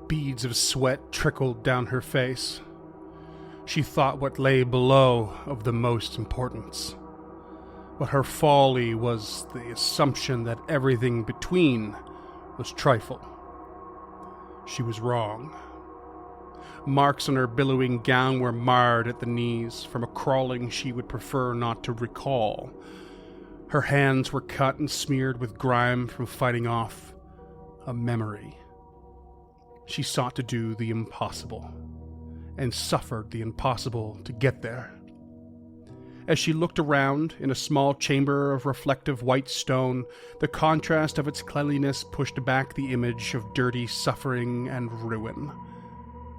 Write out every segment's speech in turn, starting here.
Beads of sweat trickled down her face. She thought what lay below of the most importance. But her folly was the assumption that everything between was trifle. She was wrong. Marks on her billowing gown were marred at the knees from a crawling she would prefer not to recall. Her hands were cut and smeared with grime from fighting off a memory. She sought to do the impossible, and suffered the impossible to get there. As she looked around in a small chamber of reflective white stone, the contrast of its cleanliness pushed back the image of dirty suffering and ruin.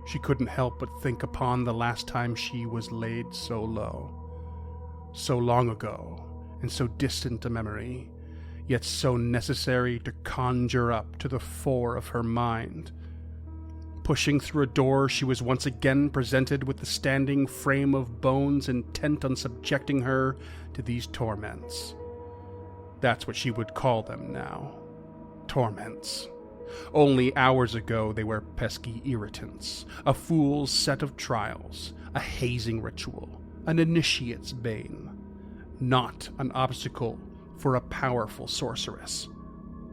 She couldn't help but think upon the last time she was laid so low. So long ago, and so distant a memory, yet so necessary to conjure up to the fore of her mind. Pushing through a door, she was once again presented with the standing frame of bones intent on subjecting her to these torments. That's what she would call them now. Torments. Only hours ago they were pesky irritants, a fool's set of trials, a hazing ritual, an initiate's bane. Not an obstacle for a powerful sorceress.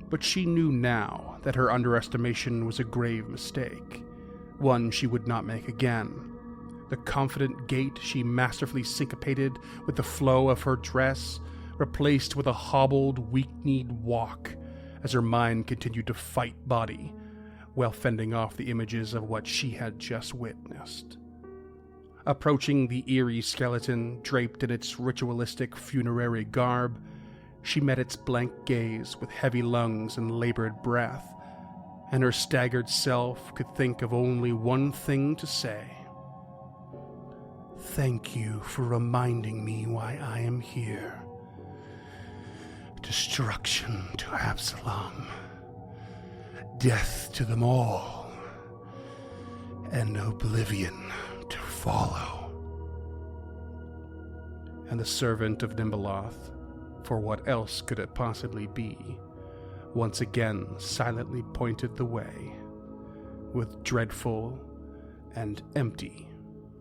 But she knew now that her underestimation was a grave mistake, one she would not make again. The confident gait she masterfully syncopated with the flow of her dress, replaced with a hobbled, weak-kneed walk as her mind continued to fight body, while fending off the images of what she had just witnessed. Approaching the eerie skeleton draped in its ritualistic funerary garb, she met its blank gaze with heavy lungs and labored breath, and her staggered self could think of only one thing to say. "Thank you for reminding me why I am here. Destruction to Absalom, death to them all, and oblivion to follow." And the servant of Nimbeloth, for what else could it possibly be, once again silently pointed the way, with dreadful and empty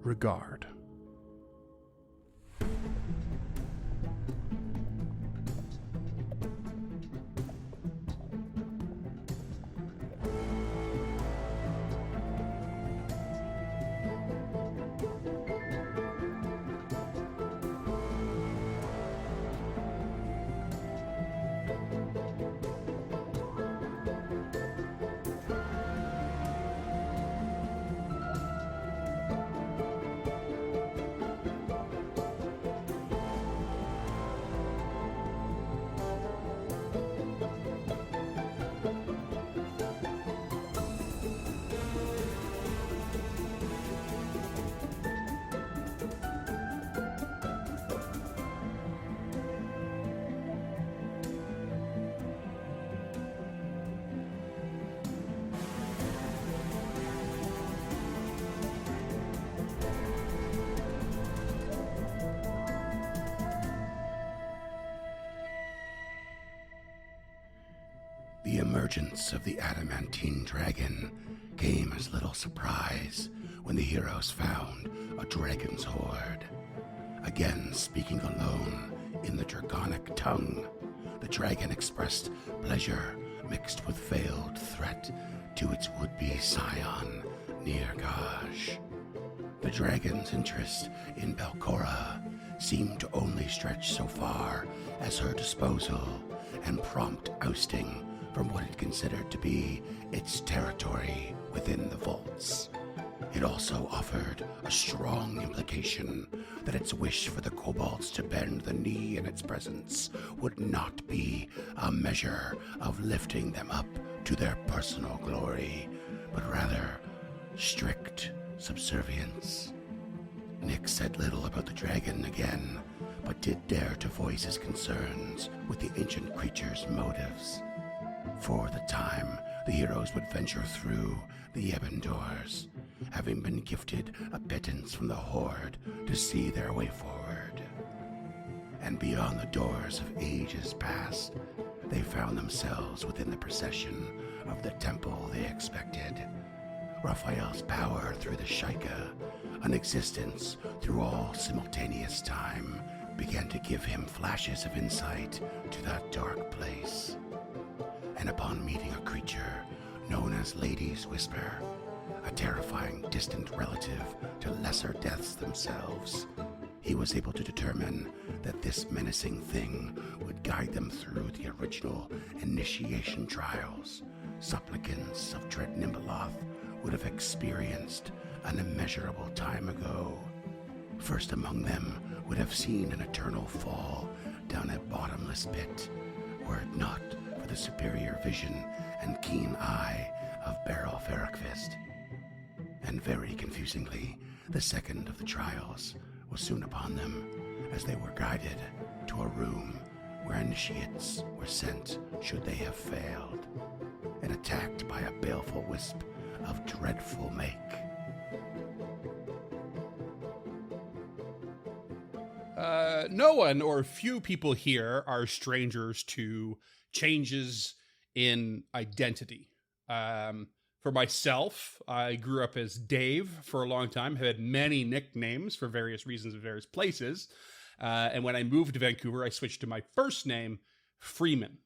regard. The emergence of the adamantine dragon came as little surprise when the heroes found a dragon's horde. Again speaking alone in the draconic tongue, the dragon expressed pleasure mixed with veiled threat to its would-be scion, Nirgaj. The dragon's interest in Belcora seemed to only stretch so far as her disposal and prompt ousting from what it considered to be its territory within the vaults. It also offered a strong implication that its wish for the kobolds to bend the knee in its presence would not be a measure of lifting them up to their personal glory, but rather strict subservience. Nick said little about the dragon again, but did dare to voice his concerns with the ancient creature's motives. For the time, the heroes would venture through the ebon doors, having been gifted a pittance from the horde to see their way forward. And beyond the doors of ages past, they found themselves within the procession of the temple they expected, Raphael's power through the Shaika, an existence through all simultaneous time, began to give him flashes of insight to that dark place. And upon meeting a creature known as Lady's Whisper, a terrifying distant relative to lesser deaths themselves, he was able to determine that this menacing thing would guide them through the original initiation trials supplicants of dread Nimbaloth would have experienced an immeasurable time ago. First among them would have seen an eternal fall down a bottomless pit, were it not for the superior vision and keen eye of Beryl Ferrickfist. And very confusingly, the second of the trials was soon upon them, as they were guided to a room where initiates were sent should they have failed, and attacked by a baleful wisp of dreadful make. No one or few people here are strangers to changes in identity. For myself, I grew up as Dave for a long time, had many nicknames for various reasons in various places. And when I moved to Vancouver, I switched to my first name, Freeman,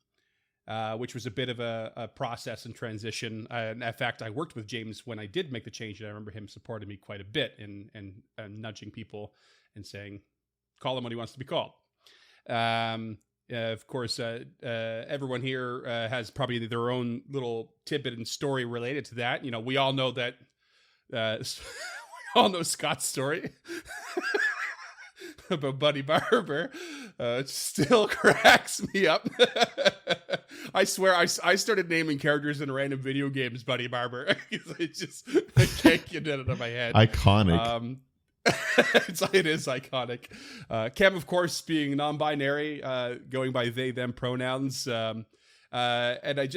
which was a bit of a process and transition. And in fact, I worked with James when I did make the change, and I remember him supporting me quite a bit and nudging people and saying, call him what he wants to be called. Of course, everyone here has probably their own little tidbit and story related to that. You know, we all know that, we all know Scott's story about Buddy Barber. It still cracks me up. I swear, I started naming characters in random video games Buddy Barber. I can't get it out of my head. Iconic. It is iconic. Cam, of course, being non-binary, going by they, them pronouns. And I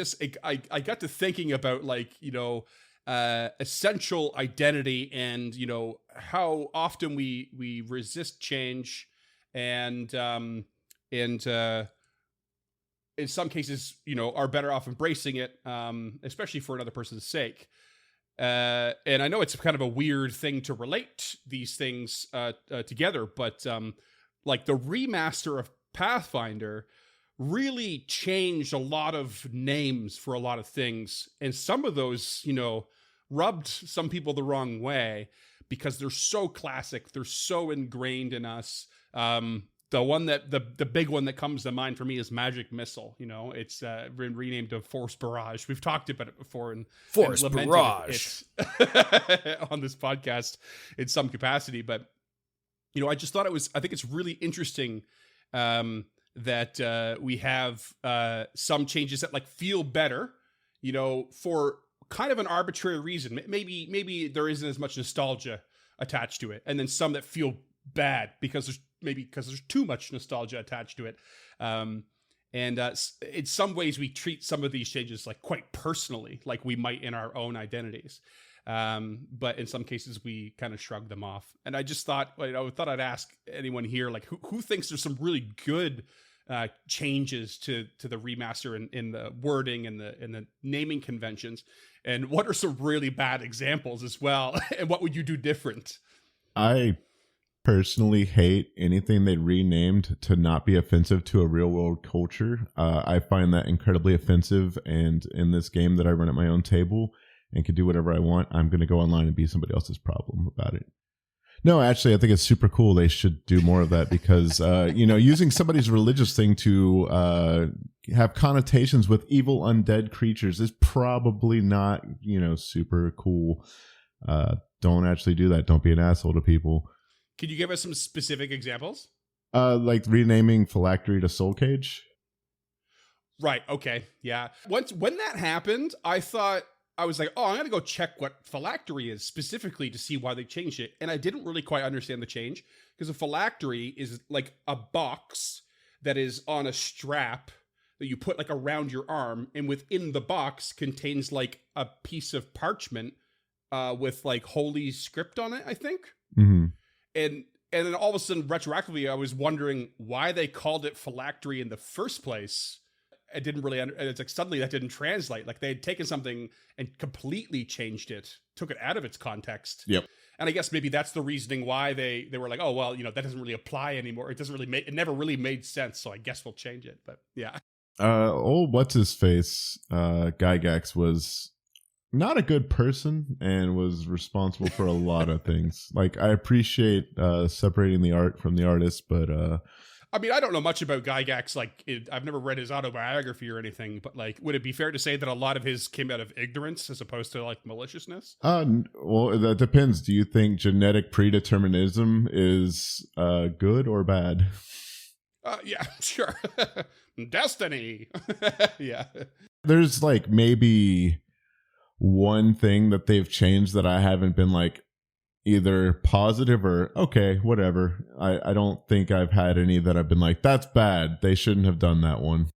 got to thinking about, like, you know, essential identity and, you know, how often we resist change and in some cases, you know, are better off embracing it, especially for another person's sake. And I know it's kind of a weird thing to relate these things together, but like the remaster of Pathfinder really changed a lot of names for a lot of things. And some of those, you know, rubbed some people the wrong way because they're so classic. They're so ingrained in us. The one that the big one that comes to mind for me is Magic Missile. You know, it's been renamed to Force Barrage. We've talked about it before and Force Barrage on this podcast in some capacity. But you know, I just thought I think it's really interesting that we have some changes that like feel better, you know, for kind of an arbitrary reason. Maybe there isn't as much nostalgia attached to it, and then some that feel bad because there's too much nostalgia attached to it. And in some ways we treat some of these changes like quite personally, like we might in our own identities. But in some cases we kind of shrug them off. And I just thought, I thought I'd ask anyone here, like who thinks there's some really good changes to the remaster in the wording and the naming conventions, and what are some really bad examples as well, and what would you do different? I personally hate anything they renamed to not be offensive to a real world culture. I find that incredibly offensive, and in this game that I run at my own table and can do whatever I want, I'm going to go online and be somebody else's problem about it. No, actually, I think it's super cool. They should do more of that because, you know, using somebody's religious thing to have connotations with evil undead creatures is probably not, you know, super cool. Don't actually do that. Don't be an asshole to people. Could you give us some specific examples? Like renaming Phylactery to Soul Cage. Right. Okay. Yeah. When that happened, I was like, oh, I'm going to go check what phylactery is specifically to see why they changed it. And I didn't really quite understand the change, because a phylactery is like a box that is on a strap that you put like around your arm. And within the box contains like a piece of parchment with like holy script on it, I think. Mm-hmm. And then all of a sudden, retroactively, I was wondering why they called it phylactery in the first place. it didn't really, it's like suddenly that didn't translate. Like they had taken something and completely changed it, took it out of its context. Yep. And I guess maybe that's the reasoning why they were like, oh, well, that doesn't really apply anymore. It never really made sense. So I guess we'll change it. But yeah. What's his face? Gygax was not a good person and was responsible for a lot of things. Like, I appreciate separating the art from the artist, but I mean, I don't know much about Gygax. Like, I've never read his autobiography or anything, but like, would it be fair to say that a lot of his came out of ignorance as opposed to like maliciousness? Well, that depends. Do you think genetic predeterminism is good or bad? Yeah, sure. Destiny. Yeah. There's like maybe one thing that they've changed that I haven't been like either positive or okay, whatever. I don't think I've had any that I've been like, that's bad. They shouldn't have done that one.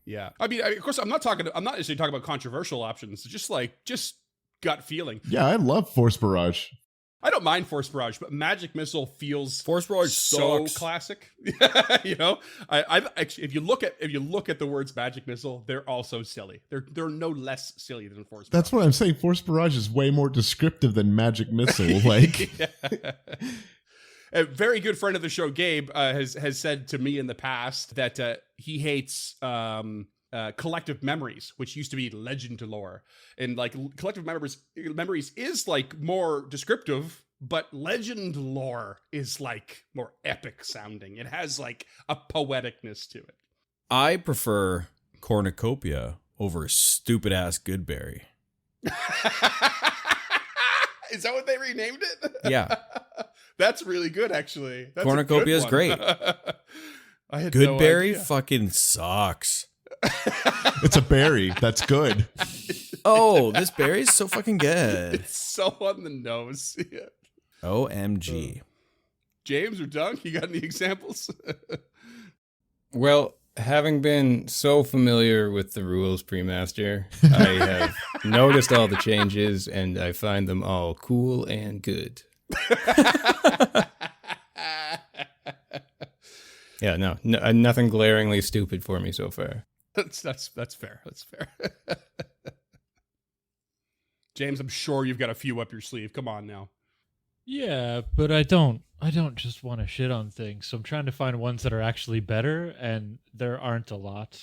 Yeah. I mean, of course, I'm not necessarily talking about controversial options. Just gut feeling. Yeah, I love Force Barrage. I don't mind Force Barrage, but Magic Missile feels Force Barrage so sucks. classic. I've actually, if you look at the words Magic Missile, they're also silly. They're no less silly than Force Barrage. That's what I'm saying. Force Barrage is way more descriptive than Magic Missile. Like, a very good friend of the show, Gabe, has said to me in the past that he hates collective memories, which used to be legend lore, and like collective memories is like more descriptive, but legend lore is like more epic sounding. It has like a poeticness to it. I prefer cornucopia over stupid ass Goodberry. Is that what they renamed it? Yeah. That's really good, actually. That's Cornucopia is great. I had Goodberry no fucking sucks. it's a berry. That's good. Oh, this berry's so fucking good. It's so on the nose. Yeah. OMG. James or Dunk, you got any examples? Well, having been so familiar with the rules pre-master, I have noticed all the changes, and I find them all cool and good. Yeah, no, nothing glaringly stupid for me so far. That's fair. That's fair. James, I'm sure you've got a few up your sleeve. Come on now. Yeah, but I don't just want to shit on things. So I'm trying to find ones that are actually better, and there aren't a lot.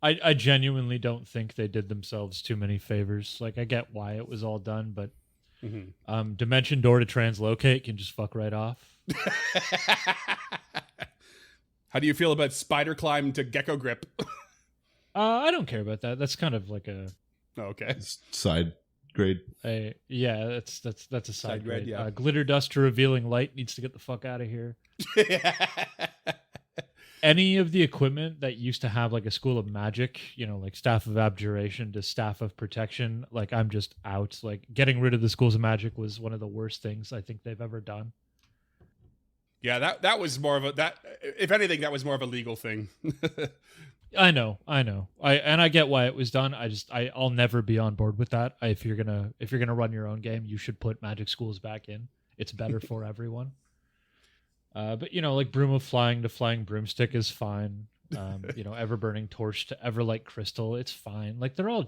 I genuinely don't think they did themselves too many favors. Like, I get why it was all done, but Dimension Door to Translocate can just fuck right off. How do you feel about Spider Climb to Gecko Grip? I don't care about that. That's kind of like a okay Side grade. Yeah, that's a side grade. Yeah. Glitter Dust to Revealing Light needs to get the fuck out of here. Any of the equipment that used to have like a School of Magic, like Staff of Abjuration to Staff of Protection, like I'm just out. Like getting rid of the Schools of Magic was one of the worst things I think they've ever done. Yeah, that was more of if anything, that was more of a legal thing. I know. I get why it was done. I'll never be on board with that. If you're gonna run your own game, you should put Magic Schools back in. It's better for everyone. But like Broom of Flying to Flying Broomstick is fine. Ever-Burning Torch to Everlight Crystal, it's fine. Like they're fine.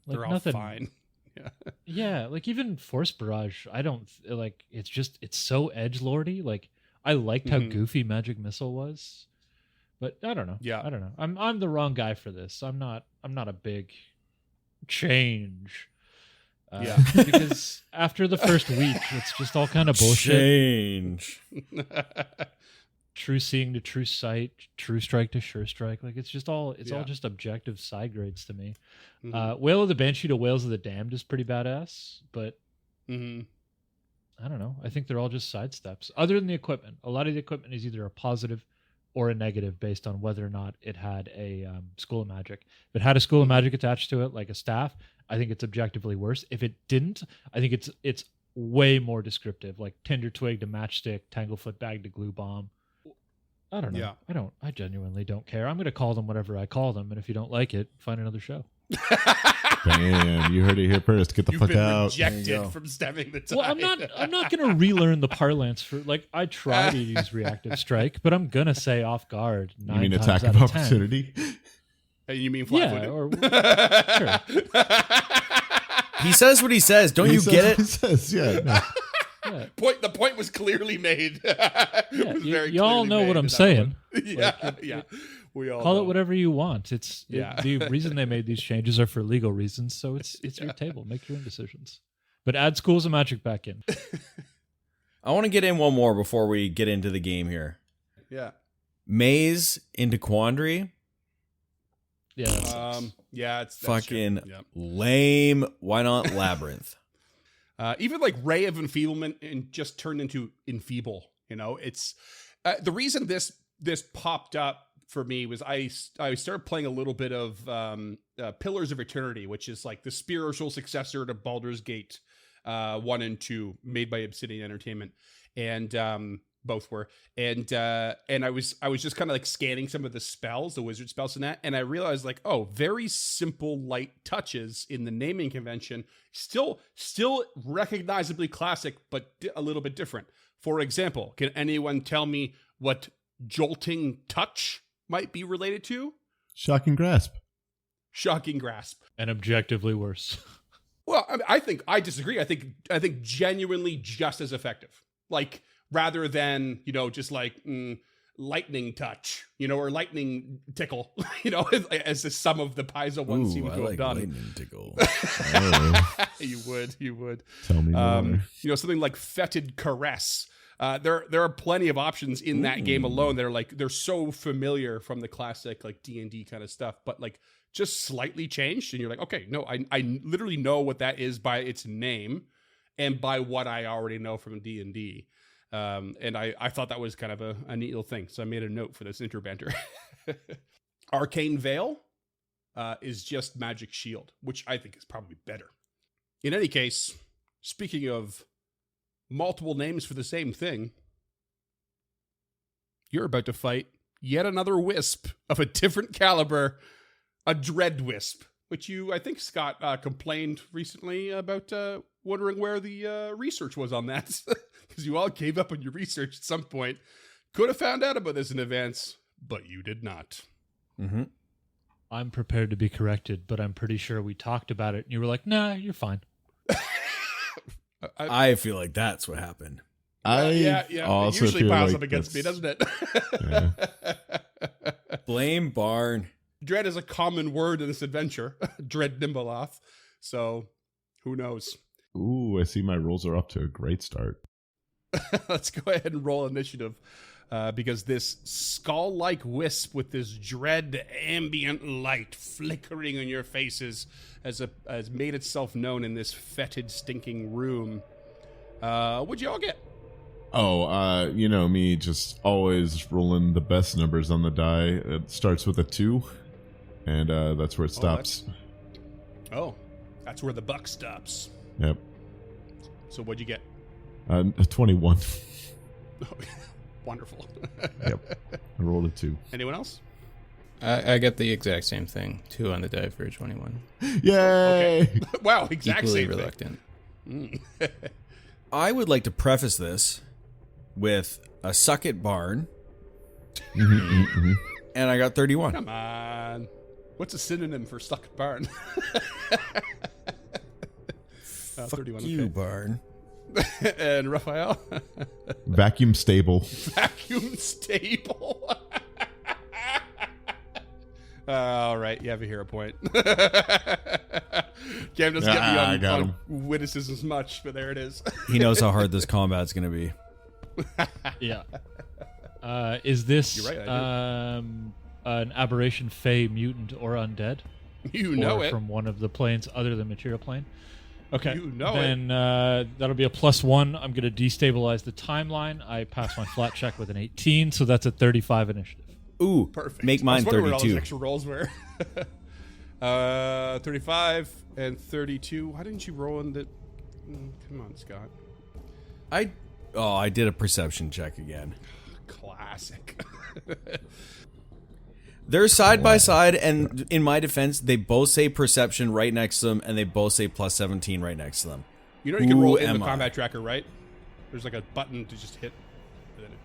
Like they're all nothing. Fine. Yeah. Yeah, like even Force Barrage, I don't like. It's so edgelordy. Like I liked how goofy Magic Missile was, but I don't know. Yeah, I don't know. I'm the wrong guy for this. I'm not a big change. Because after the first week, it's just all kind of bullshit. Change. True Seeing to True Sight, True Strike to Sure Strike. Like it's all just objective side grades to me. Whale of the Banshee to Whales of the Damned is pretty badass, but I don't know. I think they're all just side steps. Other than the equipment, a lot of the equipment is either a positive or a negative based on whether or not it had a School of Magic. If it had a School of Magic attached to it, like a staff, I think it's objectively worse. If it didn't, I think it's way more descriptive, like Tinder Twig to Matchstick, Tanglefoot Bag to Glue Bomb. I don't know. Yeah. I genuinely don't care. I'm going to call them whatever I call them, and if you don't like it, find another show. Bam, you heard it here first. Get the You've fuck been out. rejected from stemming the tide. Well, I'm not gonna relearn the parlance for like I try to use reactive strike, but I'm gonna say off guard. You 9 mean times attack out of 10. opportunity? Hey, you mean Yeah, flat-footed? or sure. He says what he says. Don't you get it? He says, yeah. No. Yeah. The point was clearly made. It was very You all clearly know made what I'm in that saying. one. Yeah. We all Call know. it whatever you want. Yeah. The reason they made these changes are for legal reasons, so it's your table. Make your own decisions. But add Schools of Magic back in. I want to get in one more before we get into the game here. Yeah. Maze into Quandary. Yeah. that sucks. Yeah. It's that's Fucking shit. Yeah. lame. Why not Labyrinth? Even like Ray of Enfeeblement and just turned into Enfeeble. You know, it's the reason this popped up for me was I started playing a little bit of Pillars of Eternity, which is like the spiritual successor to Baldur's Gate 1 and 2, made by Obsidian Entertainment, and both were. And I was just kind of like scanning some of the spells, the wizard spells in that, and I realized like, oh, very simple light touches in the naming convention, still recognizably classic, but a little bit different. For example, can anyone tell me what Jolting Touch might be related to? Shocking grasp. Shocking Grasp. And objectively worse. Well, I disagree. I think genuinely just as effective. Like, rather than, just like lightning touch, or lightning tickle, as the sum of the Paizo ones seem to have like done. lightning tickle. Oh, You would. tell me more. Something like Fetid Caress. There are plenty of options in that game alone that are like, they're so familiar from the classic like D&D kind of stuff, but like just slightly changed, and you're like, okay, no, I literally know what that is by its name and by what I already know from D&D. And I thought that was kind of a neat little thing, so I made a note for this interbanter. Arcane Veil is just Magic Shield, which I think is probably better. In any case, speaking of multiple names for the same thing, you're about to fight yet another wisp of a different caliber, a Dread Wisp, which you, I think, Scott, complained recently about wondering where the research was on that, because you all gave up on your research at some point. Could have found out about this in advance, but you did not. Mm-hmm. I'm prepared to be corrected, but I'm pretty sure we talked about it, and you were like, nah, you're fine. I feel like that's what happened. I It also usually feel piles like up against me, that's- doesn't it? Yeah. Blame Barn. Dread is a common word in this adventure. Dread Nimbaloth. So, who knows? Ooh, I see my rolls are up to a great start. Let's go ahead and roll initiative. Because this skull-like wisp with this dread ambient light flickering on your faces has made itself known in this fetid, stinking room. What'd you all get? Oh, me just always rolling the best numbers on the die. It starts with a 2, and that's where it stops. That's where the buck stops. Yep. So what'd you get? A 21. Wonderful. Yep. I rolled a 2. Anyone else? I got the exact same thing. 2 on the die for a 21. Yay! Okay. Wow, exact Equally same reluctant. thing. I would like to preface this with a suck it Barn, and I got 31. Come on. What's a synonym for stuck at barn? Fuck 31, you, okay. Barn. And Raphael? Vacuum stable. Vacuum stable. All right, you have a hero point. Cam doesn't get me I got on him. witticisms much, but there it is. He knows how hard this combat's going to be. Yeah. Is this You're right, I an aberration, fey, mutant, or undead? You know or it. from one of the planes other than material plane? Okay. You know then, that'll be a +1. I'm going to destabilize the timeline. I pass my flat check with an 18, so that's a 35 initiative. Ooh, Perfect. make I mine was wondering where all those 32. extra rolls were. 35 and 32. Why didn't you roll in the... Come on, Scott. I did a perception check again. Classic. They're side by side, and in my defense, they both say perception right next to them, and they both say plus 17 right next to them. You know you can roll Who in the am I? combat tracker, right? There's like a button to just hit.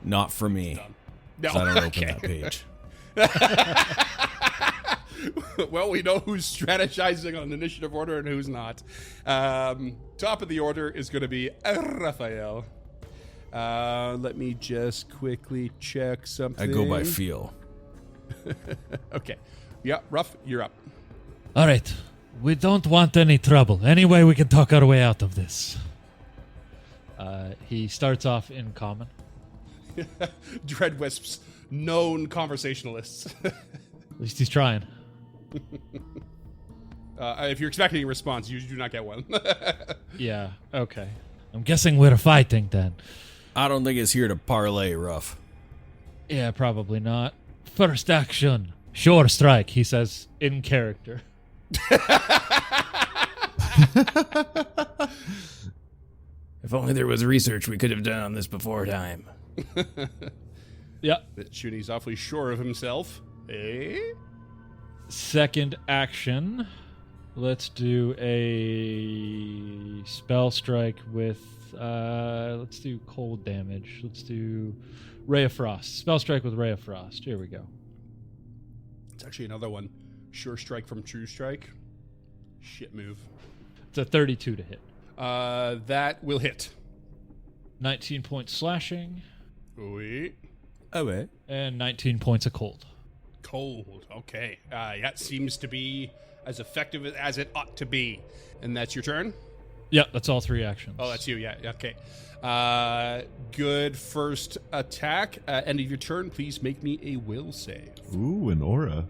Not for me. No, 'cause I don't open that page. Well, we know who's strategizing on initiative order and who's not. Top of the order is going to be Raphael. Let me just quickly check something. I go by feel. Okay. Yeah, Ruff, you're up. All right. We don't want any trouble. Any way we can talk our way out of this. He starts off in common. Dreadwisp's known conversationalists. At least he's trying. If you're expecting a response, you do not get one. Yeah, okay. I'm guessing we're fighting then. I don't think it's here to parlay, Ruff. Yeah, probably not. First action. Sure strike, he says in character. If only there was research we could have done on this before time. Yeah. Shooty's awfully sure of himself. Eh? Second action. Let's do a spell strike with let's do cold damage. Let's do Ray of Frost. Spell strike with Ray of Frost. Here we go. It's actually another one. Sure strike from True Strike. Shit move. It's a 32 to hit. That will hit. 19 points slashing Wait. Oh, wait. and 19 points of cold. Cold. Okay. That seems to be as effective as it ought to be. And that's your turn? Yeah, that's all three actions. Oh, that's you. Yeah. Okay. Good first attack. End of your turn. Please make me a will save. Ooh, an aura.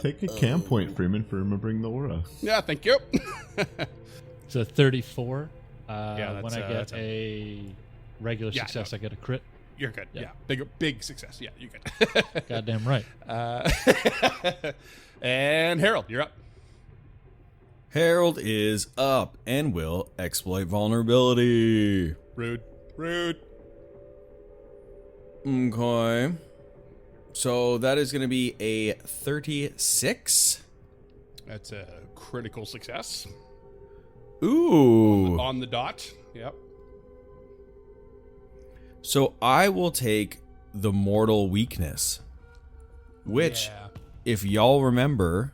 Take a camp point, Freeman, for remembering the aura. Yeah. Thank you. It's a 34. Yeah, when I get a regular success, I get a crit. You're good. Yeah. Yeah. Big success. Yeah. You're good. Goddamn right. And Harold, you're up. Harold is up and will exploit vulnerability. Rude. Okay. So that is going to be a 36. That's a critical success. Ooh. On the dot. Yep. So I will take the mortal weakness, which, Yeah. if y'all remember,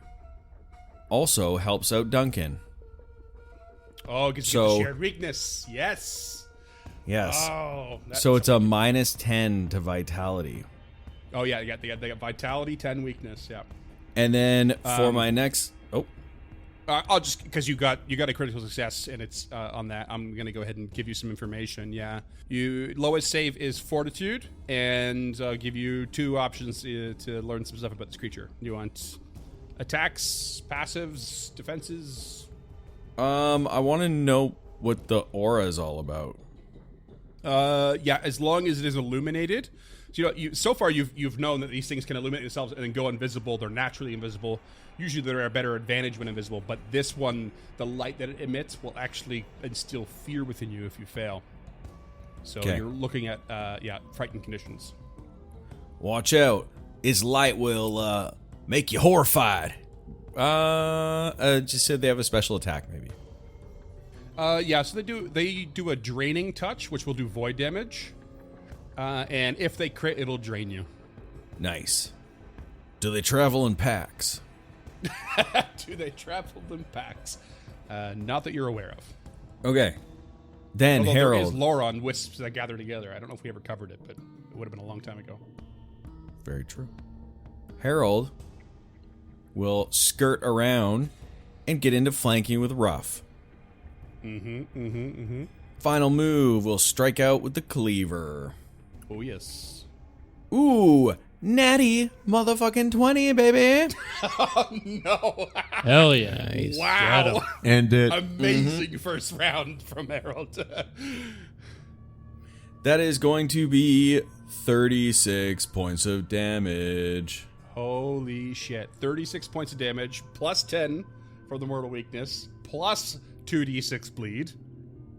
also helps out Duncan. Oh, it gives you So- the shared weakness. Yes. Yes. Oh. So it's a minus 10 to vitality. Oh yeah, they got vitality, 10 weakness. Yeah. And then for my next... Oh, I'll just because you got a critical success and it's on that. I'm gonna go ahead and give you some information. Yeah, you lowest save is Fortitude, and I'll give you two options to learn some stuff about this creature. You want attacks, passives, defenses? I want to know what the aura is all about. Yeah, as long as it is illuminated. So, so far you've known that these things can illuminate themselves and then go invisible. They're naturally invisible. Usually they're a better advantage when invisible, but this one, the light that it emits will actually instill fear within you if you fail. So Okay. you're looking at, frightened conditions. Watch out. Its light will make you horrified. Just said they have a special attack, maybe. Yeah, so they do a draining touch, which will do void damage. And if they crit, it'll drain you. Nice. Do they travel in packs? Do they travel in packs? Not that you're aware of. Okay. Then Although Harold. there is lore on wisps that gather together. I don't know if we ever covered it, but it would have been a long time ago. Very true. Harold will skirt around and get into flanking with Ruff. Final move will strike out with the cleaver. Oh, yes. Ooh, natty motherfucking 20, baby. No. Hell yeah. Nice. Wow. And it Amazing first round from Harold. That is going to be 36 points of damage. Holy shit. 36 points of damage, plus 10 for the mortal weakness, plus 2d6 bleed.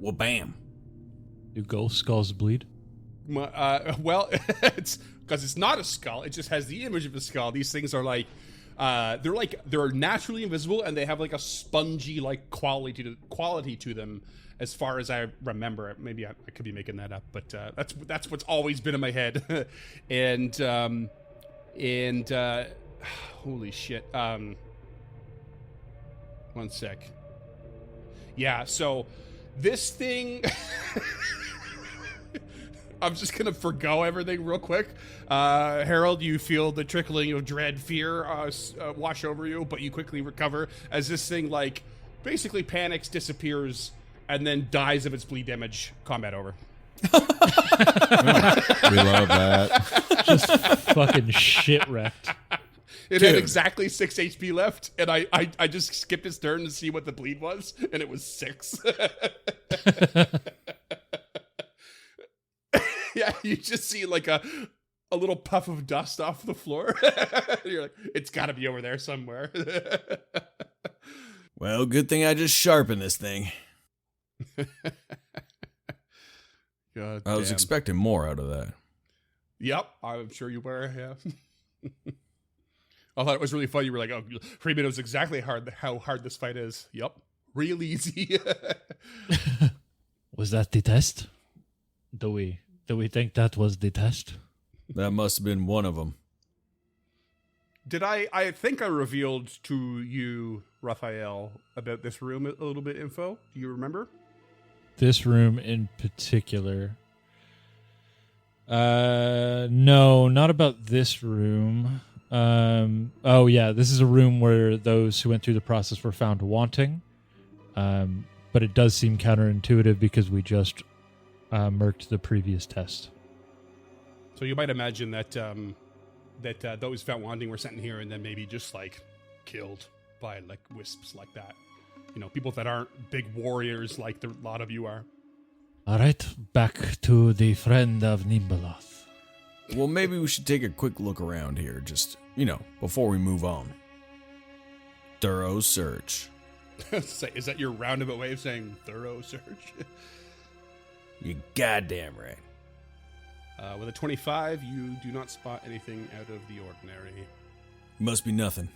Well, bam. Do ghost skulls bleed? Well, it's because it's not a skull. It just has the image of a skull. These things are like, they're naturally invisible, and they have like a spongy like quality to them, as far as I remember. Maybe I could be making that up, but that's what's always been in my head. and holy shit. One sec. Yeah. So this thing. I'm just gonna forgo everything real quick. Harold, you feel the trickling of dread fear wash over you, but you quickly recover as this thing like basically panics, disappears, and then dies of its bleed damage. Combat over. We love that. Just fucking shit wrecked. It had exactly 6 HP left, and I just skipped its turn to see what the bleed was, and it was 6. Yeah, you just see like a little puff of dust off the floor. You're like, it's got to be over there somewhere. Well, good thing I just sharpened this thing. God I was damn. expecting more out of that. Yep, I'm sure you were. Yeah. I thought it was really funny. You were like, "Oh, Freeman knows exactly how hard this fight is." Yep, real easy. Was that the test? Do we think that was the test? That must have been one of them. Did I think I revealed to you, Raphael, about this room a little bit info? Do you remember? This room in particular. No, not about this room. Oh yeah, this is a room where those who went through the process were found wanting. But it does seem counterintuitive because we just murked the previous test. So you might imagine that those found wanting were sent in here and then maybe just like killed by like wisps like that. You know, people that aren't big warriors like a lot of you are. All right, back to the friend of Nimbaloth. Well, maybe we should take a quick look around here, just, before we move on. Thorough search. Is that your roundabout way of saying thorough search? You goddamn right. With a 25, you do not spot anything out of the ordinary. Must be nothing.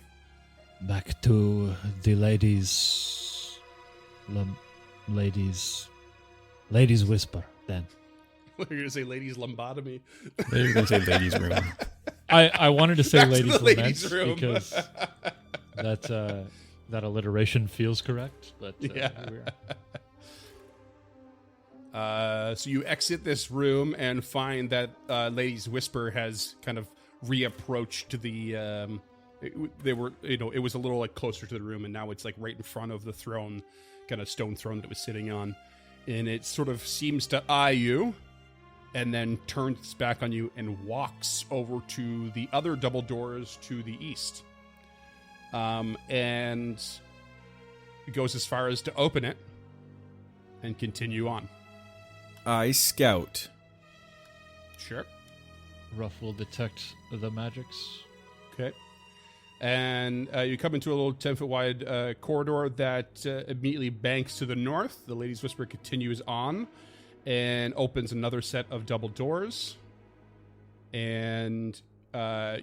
Back to the ladies' whisper, then. You're going to say ladies' lumbotomy? You're going to say ladies' room. I wanted to say Back to ladies' the ladies' laments room. because that alliteration feels correct, but Yeah. here we are. So you exit this room and find that Lady's Whisper has kind of reapproached to the. It was a little like closer to the room, and now it's like right in front of the throne, kind of stone throne that it was sitting on, and it sort of seems to eye you, and then turns back on you and walks over to the other double doors to the east, and goes as far as to open it and continue on. I scout. Sure. Ruff will detect the magics. Okay. And you come into a little 10-foot wide corridor that immediately banks to the north. The Lady's Whisper continues on and opens another set of double doors. And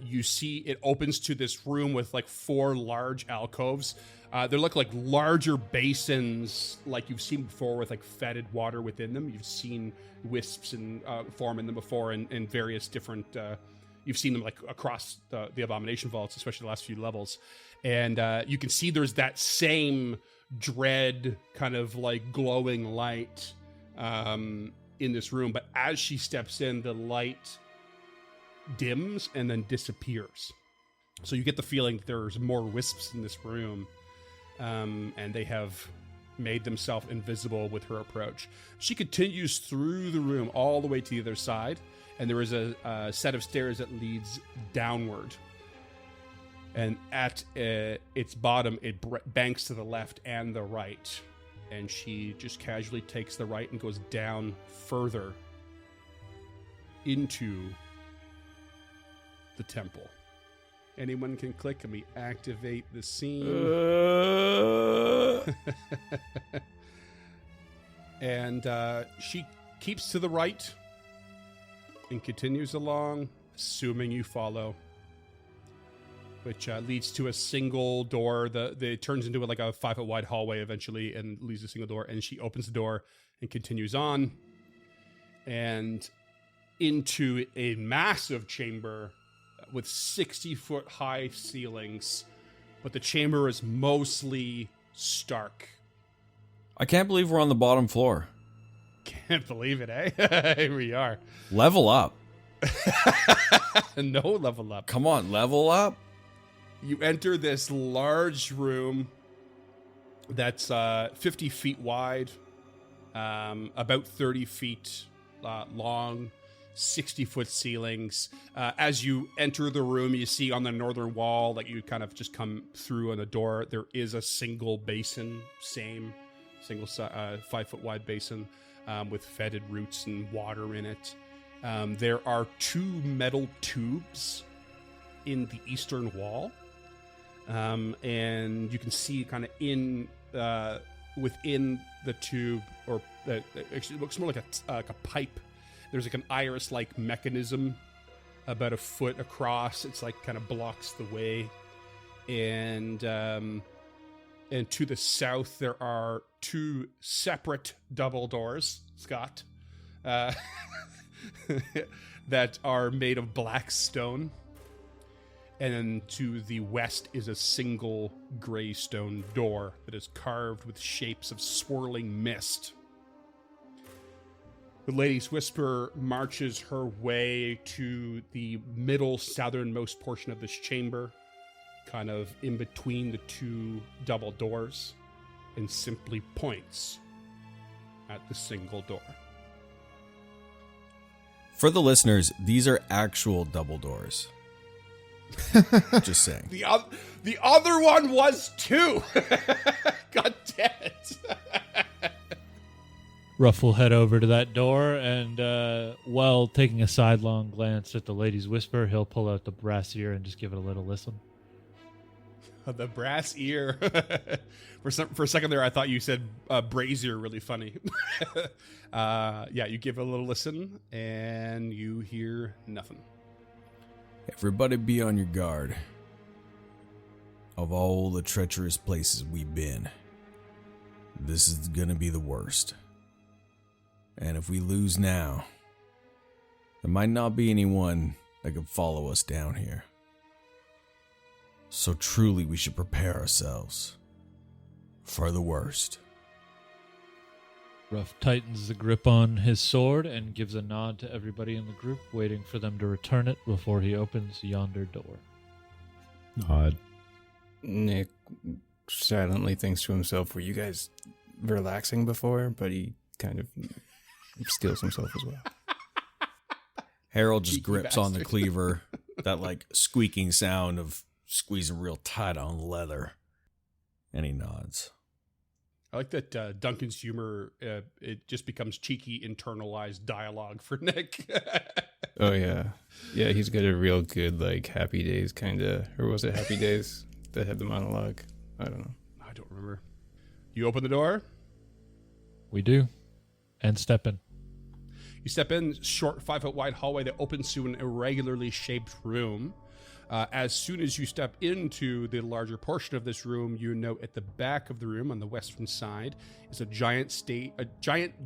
you see it opens to this room with like 4 large alcoves. They look like larger basins like you've seen before with like fetid water within them. You've seen wisps and form in them before in various different... You've seen them like across the Abomination Vaults, especially the last few levels. And you can see there's that same dread kind of like glowing light in this room. But as she steps in, the light dims and then disappears. So you get the feeling that there's more wisps in this room. And they have made themselves invisible with her approach. She continues through the room all the way to the other side. And there is a set of stairs that leads downward. And at its bottom, it banks to the left and the right. And she just casually takes the right and goes down further into the temple. Anyone can click and we activate the scene. And she keeps to the right and continues along, assuming you follow, which leads to a single door. It turns into like a 5-foot wide hallway eventually and leads to a single door. And she opens the door and continues on and into a massive chamber with 60-foot high ceilings. But the chamber is mostly stark. I can't believe we're on the bottom floor. Can't believe it, eh? Here we are. Level up. No level up. Come on, level up. You enter this large room that's 50 feet wide, about 30 feet long, 60-foot ceilings. As you enter the room, you see on the northern wall, like you kind of just come through on the door, there is a single basin, single 5-foot wide basin with fetid roots and water in it. There are 2 metal tubes in the eastern wall. And you can see kind of within the tube, or actually it looks more like a pipe. There's like an iris-like mechanism about a foot across. It's like kind of blocks the way. And to the south, there are 2 separate double doors, Scott, that are made of black stone. And then to the west is a single gray stone door that is carved with shapes of swirling mist. The Lady's Whisper marches her way to the middle southernmost portion of this chamber, kind of in between the 2 double doors, and simply points at the single door. For the listeners, these are actual double doors. Just saying. The other one was 2. God damn it. Ruff will head over to that door, and while taking a sidelong glance at the Lady's Whisper, he'll pull out the brass ear and just give it a little listen. The brass ear. For a second there, I thought you said brazier. Really funny. Yeah, you give it a little listen, and you hear nothing. Everybody be on your guard. Of all the treacherous places we've been, this is gonna be the worst. And if we lose now, there might not be anyone that can follow us down here. So truly we should prepare ourselves for the worst. Ruff tightens the grip on his sword and gives a nod to everybody in the group, waiting for them to return it before he opens yonder door. Nod. Nick silently thinks to himself, were you guys relaxing before? But he kind of steals himself as well. Harold just Cheeky grips on the bastard. cleaver, that like squeaking sound of squeezing real tight on leather, and he nods. I like that Duncan's humor, it just becomes cheeky, internalized dialogue for Nick. Oh, yeah. Yeah, he's got a real good, like, Happy Days kind of, or was it Happy Days that had the monologue? I don't know. I don't remember. You open the door. We do. And step in. You step in, short 5-foot wide hallway that opens to an irregularly shaped room. As soon as you step into the larger portion of this room, you note at the back of the room on the western side is a giant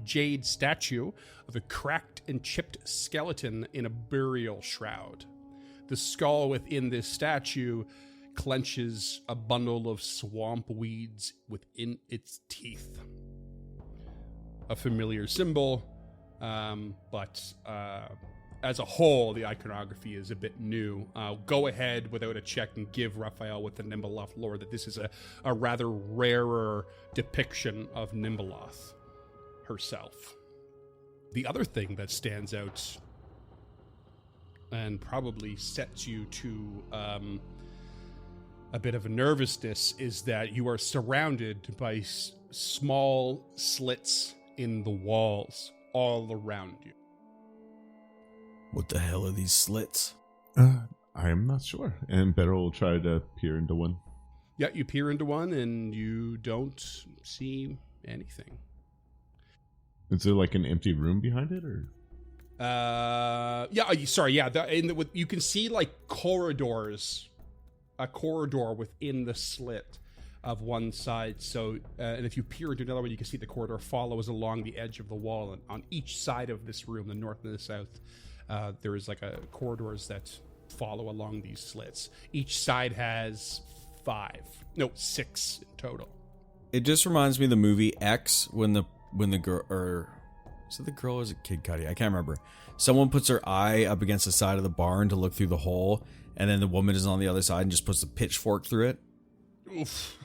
jade statue of a cracked and chipped skeleton in a burial shroud. The skull within this statue clenches a bundle of swamp weeds within its teeth. A familiar symbol, but as a whole, the iconography is a bit new. Go ahead without a check and give Raphael with the Nimbaloth lore that this is a rather rarer depiction of Nimbaloth herself. The other thing that stands out and probably sets you to a bit of a nervousness is that you are surrounded by small slits in the walls all around you. What the hell are these slits? I am not sure. And Better will try to peer into one. Yeah, you peer into one and you don't see anything. Is there like an empty room behind it, or? Sorry. Yeah. You can see like corridors, a corridor within the slit of one side. So, and if you peer into another one, you can see the corridor follows along the edge of the wall. And on each side of this room, the north and the south, there is like corridors that follow along these slits. Each side has 6 in total. It just reminds me of the movie X when the girl, or is it the girl or is it Kid Cudi? I can't remember. Someone puts her eye up against the side of the barn to look through the hole, and then the woman is on the other side and just puts a pitchfork through it. Oof.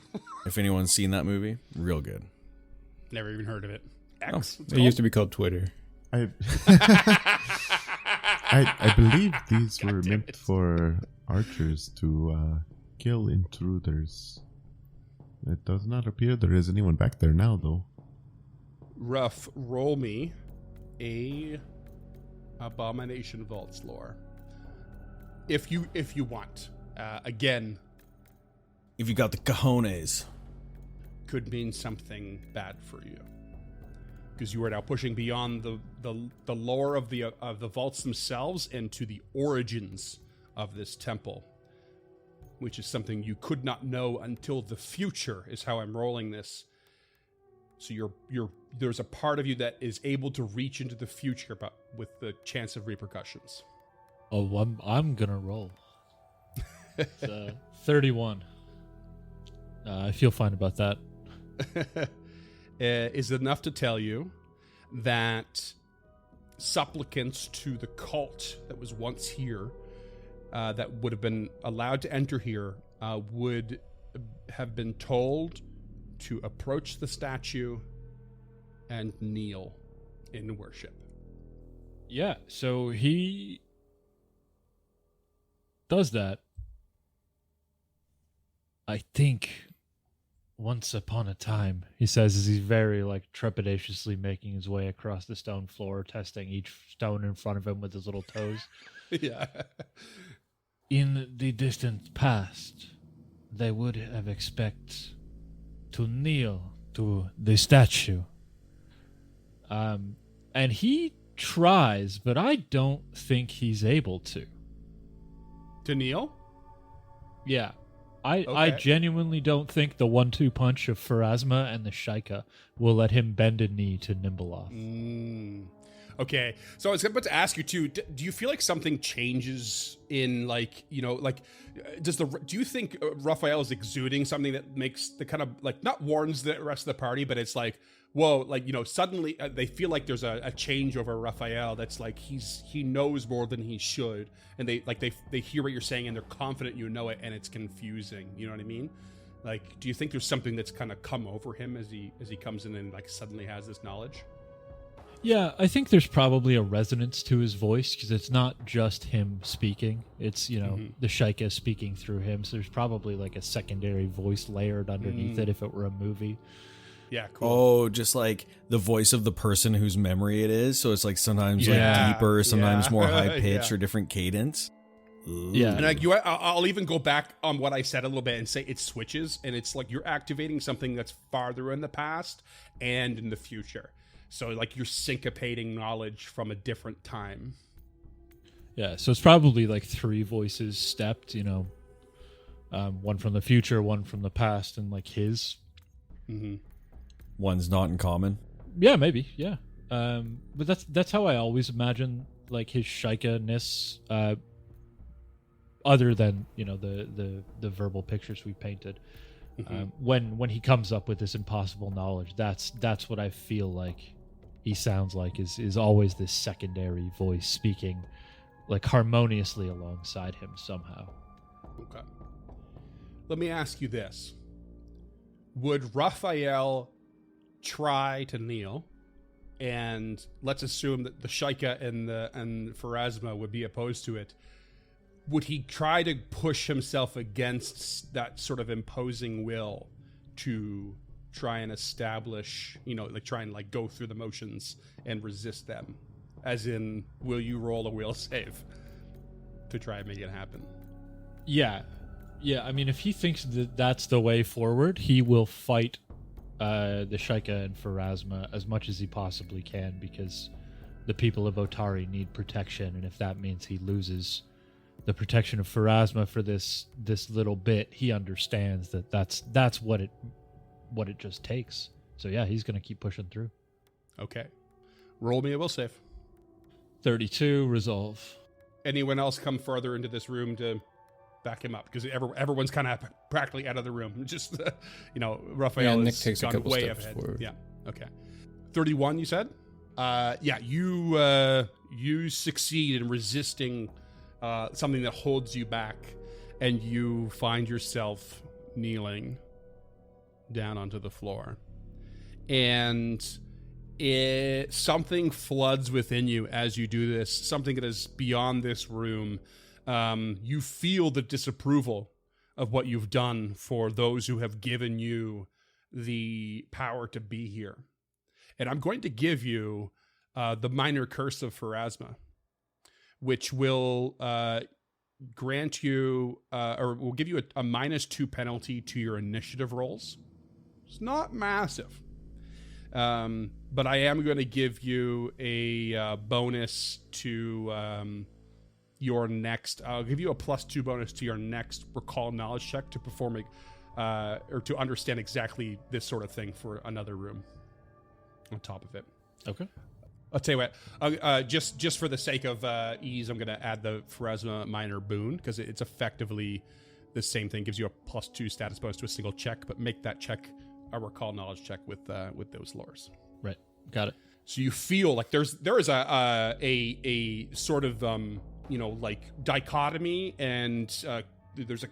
If anyone's seen that movie, real good. Never even heard of it. X. It used to be called Twitter. I believe these were meant for archers to kill intruders. It does not appear there is anyone back there now, though. Rough, roll me a Abomination Vaults lore. If you want. Again, If you got the cojones. could mean something bad for you. Because you are now pushing beyond the lore of the vaults themselves into the origins of this temple, which is something you could not know until the future, is how I'm rolling this. So there's a part of you that is able to reach into the future, but with the chance of repercussions. Oh, I'm gonna roll. It's 31. I feel fine about that. Is enough to tell you that supplicants to the cult that was once here, that would have been allowed to enter here, would have been told to approach the statue and kneel in worship. Yeah, so he does that. I think once upon a time, he says as he's very trepidatiously making his way across the stone floor, testing each stone in front of him with his little toes. Yeah. In the distant past, they would have expect to kneel to the statue. And he tries, but I don't think he's able to. To kneel? Yeah. I genuinely don't think the 1-2 punch of Pharasma and the Shaika will let him bend a knee to Nimbleoth. Okay, so I was about to ask you too. Do you feel like something changes in do you think Raphael is exuding something that makes the kind of not warns the rest of the party, but it's like, whoa, suddenly they feel like there's a change over Raphael that's like he knows more than he should, and they hear what you're saying and they're confident you know it, and it's confusing. You know what I mean? Do you think there's something that's kind of come over him as he comes in and suddenly has this knowledge? Yeah, I think there's probably a resonance to his voice because it's not just him speaking. It's, the Shaika speaking through him. So there's probably a secondary voice layered underneath it if it were a movie. Yeah, cool. Oh, just like the voice of the person whose memory it is. So it's sometimes deeper, sometimes more high pitch or different cadence. Ooh. Yeah. And I'll even go back on what I said a little bit and say it switches, and it's you're activating something that's farther in the past and in the future. So you're syncopating knowledge from a different time. Yeah, so it's probably 3 voices stepped, one from the future, one from the past, and his. Mm-hmm. One's not in common. Yeah, maybe. Yeah. But that's how I always imagine his Shaika-ness, other than the verbal pictures we painted. Mm-hmm. When he comes up with this impossible knowledge, that's what I feel like he sounds like is always this secondary voice speaking harmoniously alongside him somehow. Okay. Let me ask you this. Would Raphael try to kneel, and let's assume that the Shaika and Pharasma would be opposed to it? Would he try to push himself against that sort of imposing will to try and establish, try and go through the motions and resist them? As in, will you roll a will save to try and make it happen? Yeah. I mean, if he thinks that that's the way forward, he will fight the Shaika and Pharasma as much as he possibly can, because the people of Otari need protection, and if that means he loses the protection of Pharasma for this little bit, he understands that that's what it just takes. So yeah, he's going to keep pushing through. Okay. Roll me a will save. 32 resolve. Anyone else come further into this room to back him up? Because everyone's kind of practically out of the room. Just, Raphael Nick has takes a gone couple way steps ahead. forward. Yeah. Okay. 31, you said? You succeed in resisting something that holds you back, and you find yourself kneeling down onto the floor. And something floods within you as you do this, something that is beyond this room. You feel the disapproval of what you've done for those who have given you the power to be here. And I'm going to give you the minor curse of Pharasma, which will grant you, or will give you a -2 penalty to your initiative rolls. It's not massive. But I am going to give you a bonus to your next. I'll give you a +2 bonus to your next recall knowledge check to perform or to understand exactly this sort of thing for another room on top of it. Okay. I'll tell you what. Just for the sake of ease, I'm going to add the Pharasma minor boon because it's effectively the same thing. Gives you a +2 status bonus to a single check, but make that check a recall knowledge check with those lores. Right. Got it. So you feel like there is a sort of like dichotomy, and there's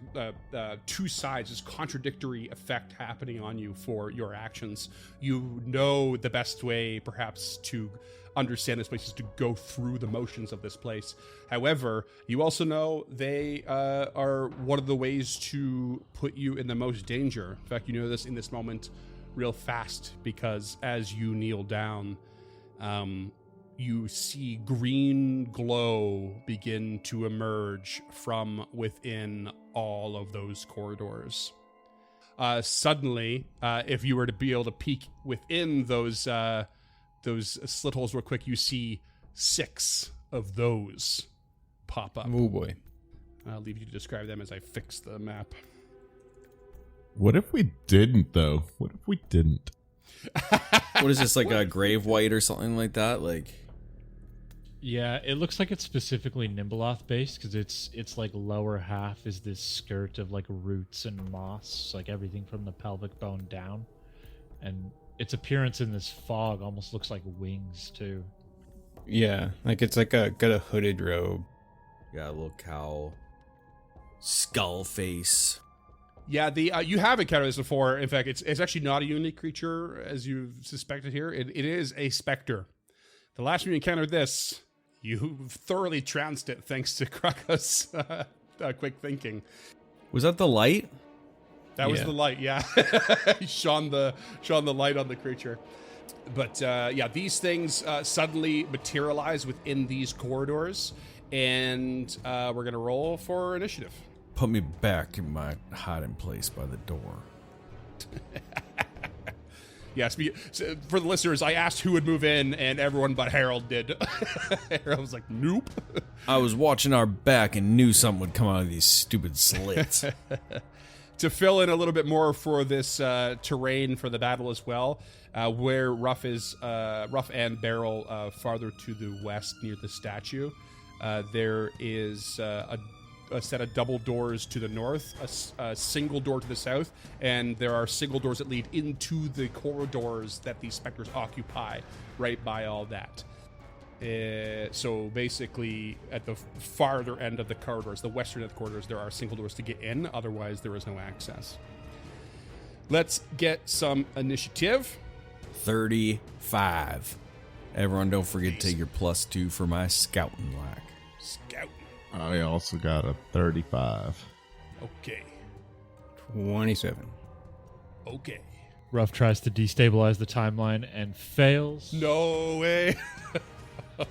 two sides, this contradictory effect happening on you for your actions. You know the best way perhaps to understand this place is to go through the motions of this place. However, you also know they are one of the ways to put you in the most danger. In fact, you know this in this moment real fast, because as you kneel down, you see green glow begin to emerge from within all of those corridors. Suddenly, if you were to be able to peek within those slit holes real quick, you see 6 of those pop up. Oh boy. I'll leave you to describe them as I fix the map. What if we didn't, though? What if we didn't? What is this, like a grave white or something like that? Like, Yeah, it looks like it's specifically Nimbleoth based because it's like lower half is this skirt of like roots and moss, like everything from the pelvic bone down, and its appearance in this fog almost looks like wings too. Yeah, like it's like got a hooded robe. got a little cowl, skull face. Yeah, you have encountered this before. In fact, it's actually not a unique creature as you've suspected here. It is a specter. The last time you encountered this, you thoroughly trounced it thanks to Krako's quick thinking. Was that the light? That was the light, yeah. shone the light on the creature. But yeah, these things suddenly materialize within these corridors, and we're gonna roll for initiative. Put me back in my hiding place by the door. Yes, so for the listeners, I asked who would move in, and everyone but Harold did. Harold was like, nope. I was watching our back and knew something would come out of these stupid slits. To fill in a little bit more for this terrain for the battle as well, where Ruff and Beryl farther to the west near the statue, there is a set of double doors to the north, a single door to the south, and there are single doors that lead into the corridors that these specters occupy right by all that. So basically, at the farther end of the corridors, the western end of the corridors, there are single doors to get in. Otherwise, there is no access. Let's get some initiative. 35. Everyone, don't forget to take your +2 for my scouting lack. Scouting. I also got a 35. Okay. 27. Okay. Ruff tries to destabilize the timeline and fails. No way.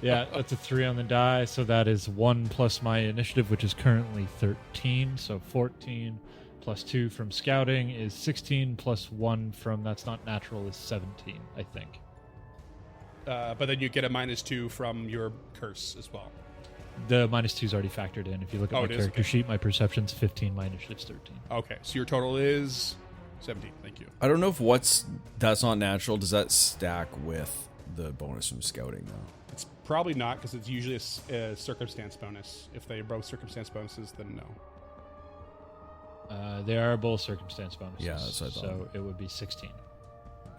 Yeah, that's a 3 on the die, so that is 1 plus my initiative, which is currently 13, so 14 plus 2 from scouting is 16 plus 1 from that's not natural is 17, I think. but then you get a -2 from your curse as well. The -2 is already factored in. If you look at my character sheet, my perception's 15, my initiative's 13. Okay, so your total is 17. Thank you. I don't know if that's not natural. Does that stack with the bonus from scouting though? It's probably not because it's usually a circumstance bonus. If they are both circumstance bonuses, then no. They are both circumstance bonuses. Yeah, that's what I thought. So it would be 16.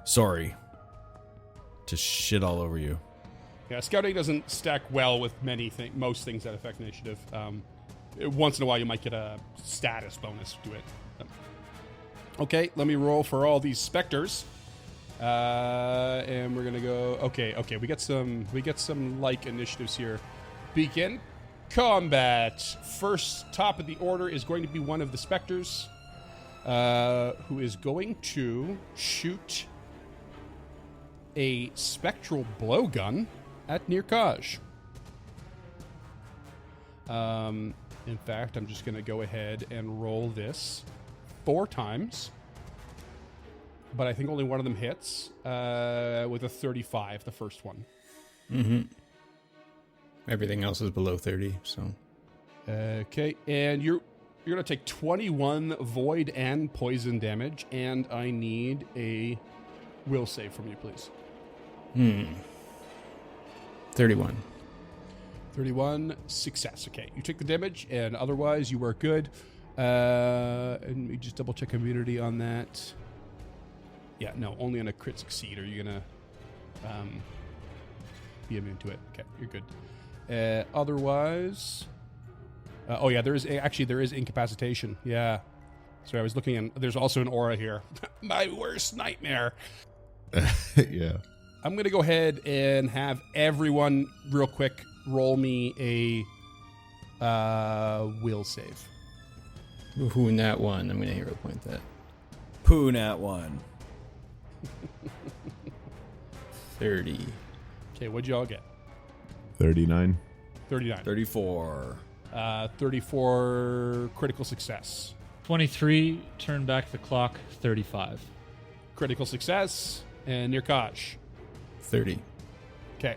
Sorry to shit all over you. Yeah, scouting doesn't stack well with most things that affect initiative. Once in a while, you might get a status bonus to it. Okay, let me roll for all these specters, and we're gonna go. Okay, we get some like initiatives here. Begin combat. First, top of the order is going to be one of the specters, who is going to shoot a spectral blowgun at Nirkaj. In fact, I'm just going to go ahead and roll this 4 times. But I think only one of them hits with a 35, the first one. Mm-hmm. Everything else is below 30, so. Okay, and you're going to take 21 void and poison damage, and I need a will save from you, please. 31. 31, success. Okay, you take the damage, and otherwise you are good. And we just double check immunity on that. Yeah, no, only on a crit succeed are you gonna be immune to it. Okay, you're good. Otherwise, oh yeah, there is incapacitation. Yeah, so I was looking, and there's also an aura here. My worst nightmare. Yeah. I'm going to go ahead and have everyone real quick roll me a will save. Ooh, nat 1. I'm going to hero point that. Poo nat 1. 30. Okay, what'd you all get? 39. 39. 34. 34 critical success. 23, turn back the clock, 35. Critical success. And Nirkaj. 30. Okay.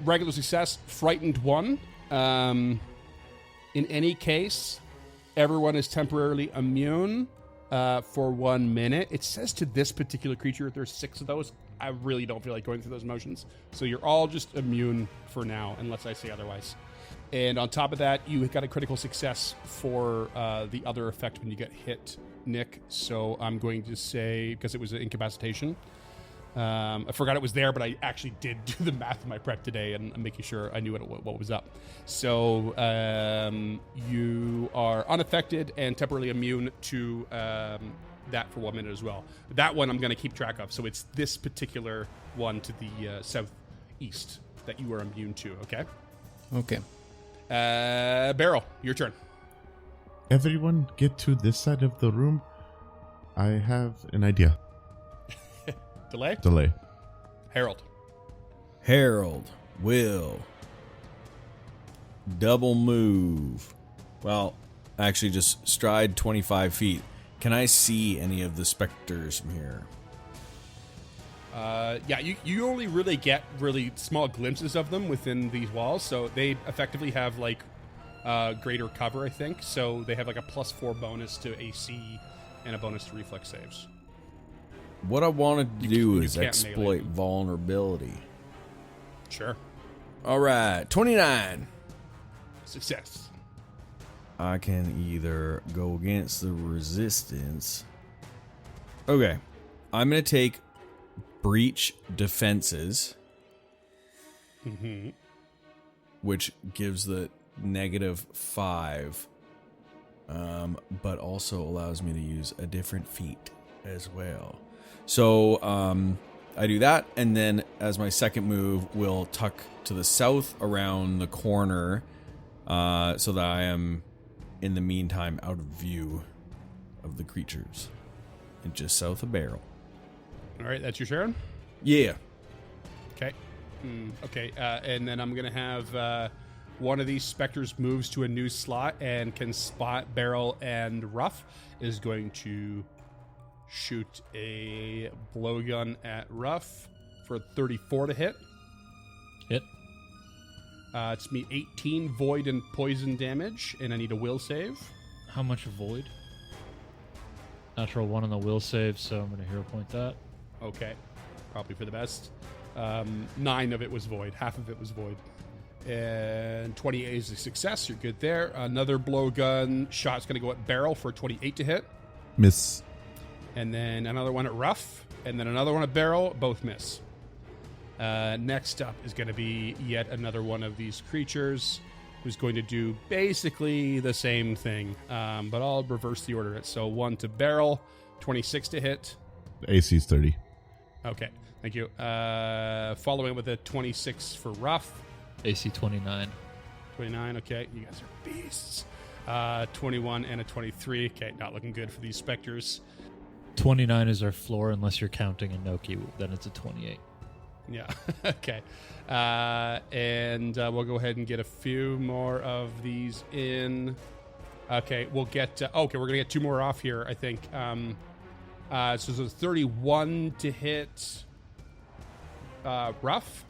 Regular success, frightened 1. In any case, everyone is temporarily immune for 1 minute. It says to this particular creature, there's 6 of those. I really don't feel like going through those motions. So you're all just immune for now, unless I say otherwise. And on top of that, you got a critical success for the other effect when you get hit, Nick. So I'm going to say, because it was an incapacitation, I forgot it was there, but I actually did do the math in my prep today and I'm making sure I knew what was up. So you are unaffected and temporarily immune to that for 1 minute as well. That one I'm going to keep track of. So it's this particular one to the southeast that you are immune to, okay? Okay. Beryl, your turn. Everyone get to this side of the room. I have an idea. Delay. Harold will double move. Well, actually just stride 25 feet. Can I see any of the specters from here? Yeah, you only really get really small glimpses of them within these walls, so they effectively have like greater cover, I think. So they have like a +4 bonus to AC and a bonus to reflex saves. What I wanted to do is can't exploit melee. vulnerability. Sure. All right, 29. Success. I can either go against the resistance. Okay, I'm going to take breach defenses, which gives the -5, but also allows me to use a different feat as well. So I do that, and then as my second move, we'll tuck to the south around the corner so that I am, in the meantime, out of view of the creatures. And just south of Barrel. All right, that's your Sharon? Yeah. Okay. Okay, and then I'm going to have one of these specters moves to a new slot and can spot Barrel, and Ruff is going to shoot a blowgun at Ruff for 34 to hit. Hit. It's me 18 void and poison damage, and I need a will save. How much void? Natural 1 on the will save, so I'm going to hero point that. Okay, probably for the best. 9 of it was void. Half of it was void. And 28 is a success. You're good there. Another blowgun shot's going to go at barrel for 28 to hit. Miss. And then another one at rough. And then another one at barrel. Both miss. Next up is going to be yet another one of these creatures who's going to do basically the same thing. But I'll reverse the order. So 1 to barrel, 26 to hit. AC's 30. Okay, thank you. Following with a 26 for rough. AC 29. 29, okay. You guys are beasts. 21 and a 23. Okay, not looking good for these specters. 29 is our floor unless you're counting Inoki, then it's a 28. Yeah, okay. And we'll go ahead and get a few more of these in. Okay, we'll get... okay, we're going to get 2 more off here, I think. So it's 31 to hit rough.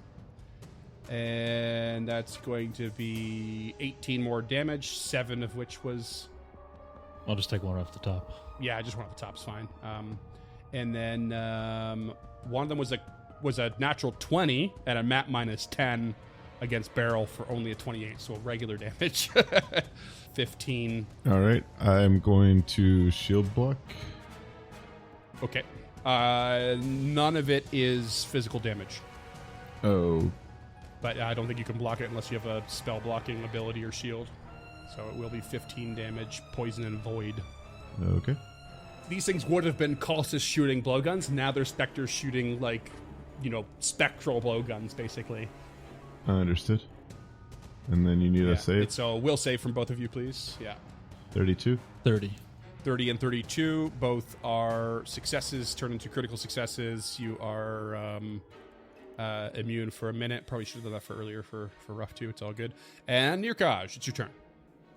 And that's going to be 18 more damage, 7 of which was... I'll just take one off the top. Yeah, just one off the top's fine. And then one of them was a natural 20 and a map minus 10 against barrel for only a 28, so regular damage. 15. All right. I'm going to shield block. Okay. None of it is physical damage. Oh. But I don't think you can block it unless you have a spell blocking ability or shield. So it will be 15 damage, poison and void. Okay. These things would have been cultists shooting blowguns. Now they're specters shooting, like, spectral blowguns, basically. Understood. And then you need a save. So will save from both of you, please. Yeah. 32. 30. 30 and 32. Both are successes turn into critical successes. You are immune for a minute. Probably should have done that for earlier for rough too. It's all good. And Nirkaj, it's your turn.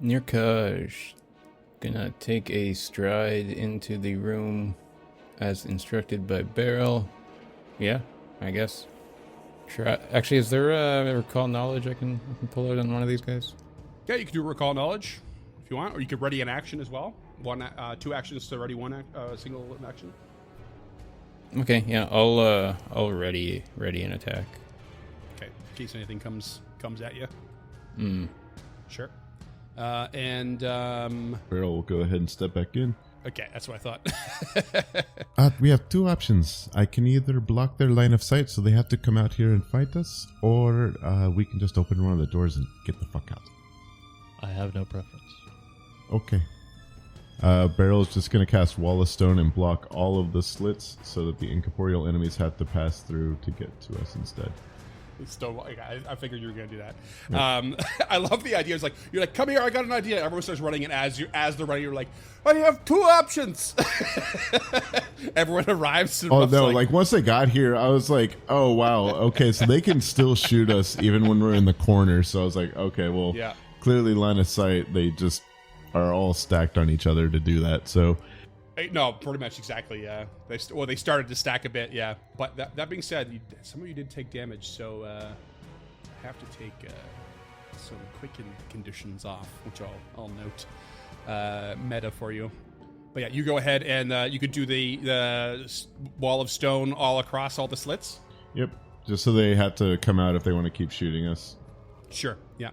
Nirkaj gonna take a stride into the room as instructed by Beryl. Yeah, I guess. Sure. Actually, is there a recall knowledge I can pull out on one of these guys? Yeah, you can do recall knowledge if you want, or you could ready an action as well. 2 actions to ready one single action. Okay, yeah, I'll ready an attack. Okay, in case anything comes at you. Sure. And Beryl will go ahead and step back in. okay, that's what I thought. We have 2 options. I can either block their line of sight so they have to come out here and fight us, or we can just open one of the doors and get the fuck out. I have no preference. Okay. Beryl's just going to cast Wall of Stone and block all of the slits so that the incorporeal enemies have to pass through to get to us instead. Still, I figured you were going to do that. Yep. I love the idea. It's like, you're like, come here, I got an idea. Everyone starts running, and as they're running, you're like, I have 2 options. Everyone arrives. And oh, no, like once they got here, I was like, oh, wow. Okay, so they can still shoot us even when we're in the corner. So I was like, okay, well, yeah. Clearly line of sight, they just are all stacked on each other to do that. So no, pretty much exactly. Yeah, they started to stack a bit. Yeah, but that being said, some of you did take damage, so I have to take some quicken conditions off, which I'll note meta for you. But yeah, you go ahead and you could do the wall of stone all across all the slits. Yep, just so they have to come out if they want to keep shooting us. Sure. Yeah.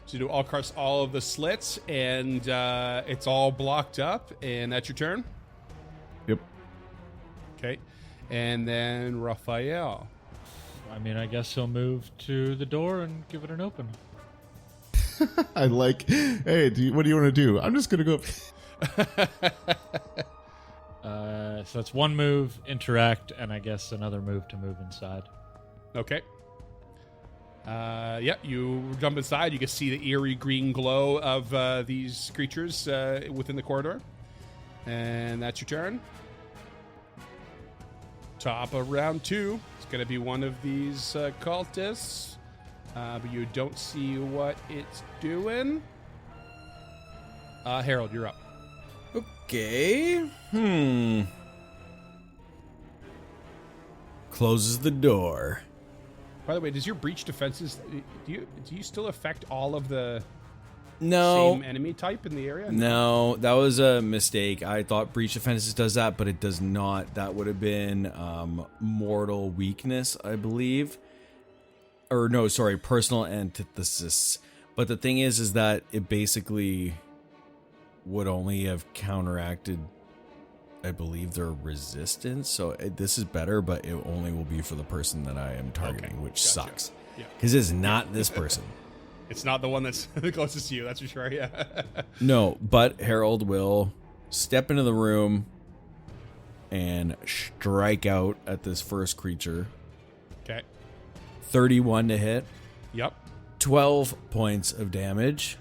So you do all across all of the slits, and it's all blocked up, and that's your turn. Yep. Okay. And then Raphael. I mean, I guess he'll move to the door and give it an open. I like, hey, what do you want to do? I'm just going to go. So that's 1 move, interact, and I guess another move to move inside. Okay. Yeah, you jump inside. You can see the eerie green glow of these creatures within the corridor. And that's your turn. Top of round 2. It's going to be one of these cultists. But you don't see what it's doing. Harold, you're up. Okay. Closes the door. By the way, does your breach defenses do you still affect all of the No. same enemy type in the area? No, that was a mistake. I thought breach defenses does that, but it does not. That would have been mortal weakness, I believe. Or no, sorry, personal antithesis. But the thing is that it basically would only have counteracted, I believe, their resistance. So this is better, but it only will be for the person that I am targeting, which gotcha. sucks. Yeah. Because it's not this person. It's not the one that's the closest to you, that's for sure, yeah. No, but Harold will step into the room and strike out at this first creature. Okay. 31 to hit. Yep. 12 points of damage.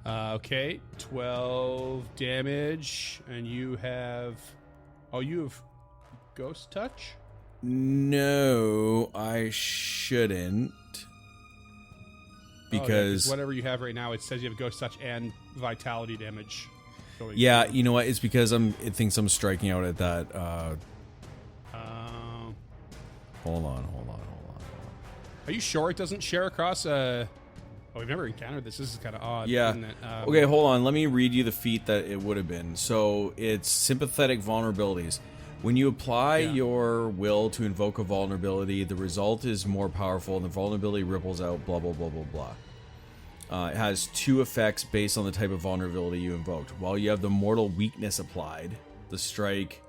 Okay, 12 damage, and you have... Oh, you have Ghost Touch? No, I shouldn't. Because... whatever you have right now, it says you have Ghost Touch and Vitality damage. Yeah, you know what? It's because it thinks I'm striking out at that... Hold on. Are you sure it doesn't share across... Oh, we've never encountered this. This is kind of odd. Yeah. Isn't it? Okay, hold on. Let me read you the feat that it would have been. So it's sympathetic vulnerabilities. When you apply your will to invoke a vulnerability, the result is more powerful and the vulnerability ripples out, blah, blah, blah, blah, blah. It has 2 effects based on the type of vulnerability you invoked. While you have the mortal weakness applied, the strike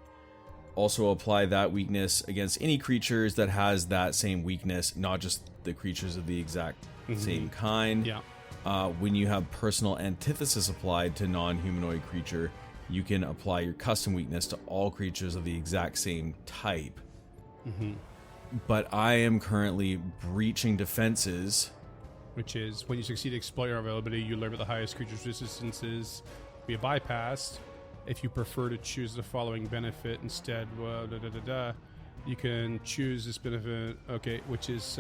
also apply that weakness against any creatures that has that same weakness, not just the creatures of the exact same kind. Yeah. When you have personal antithesis applied to non-humanoid creature, you can apply your custom weakness to all creatures of the exact same type. But I am currently breaching defenses. Which is, when you succeed exploit your availability, you learn what the highest creature's resistances be bypassed. If you prefer to choose the following benefit instead, you can choose this benefit, which is,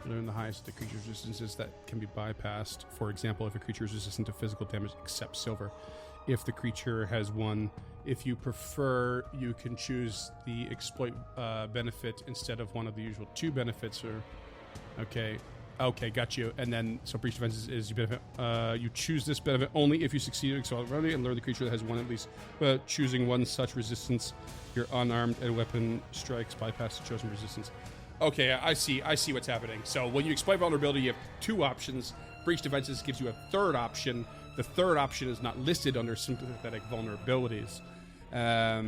learn the highest of the creature's resistances that can be bypassed. For example, if a creature is resistant to physical damage except silver. If the creature has one, if you prefer, you can choose the exploit benefit instead of one of the usual 2 benefits. Okay, got you. And then, so breach defenses is you benefit. You choose this benefit only if you succeed in exploit and learn the creature that has one at least. Choosing one such resistance, your unarmed and weapon strikes bypass the chosen resistance. Okay, I see what's happening. So when you exploit vulnerability, you have 2 options. Breach defenses gives you a 3rd option. The 3rd option is not listed under sympathetic vulnerabilities. I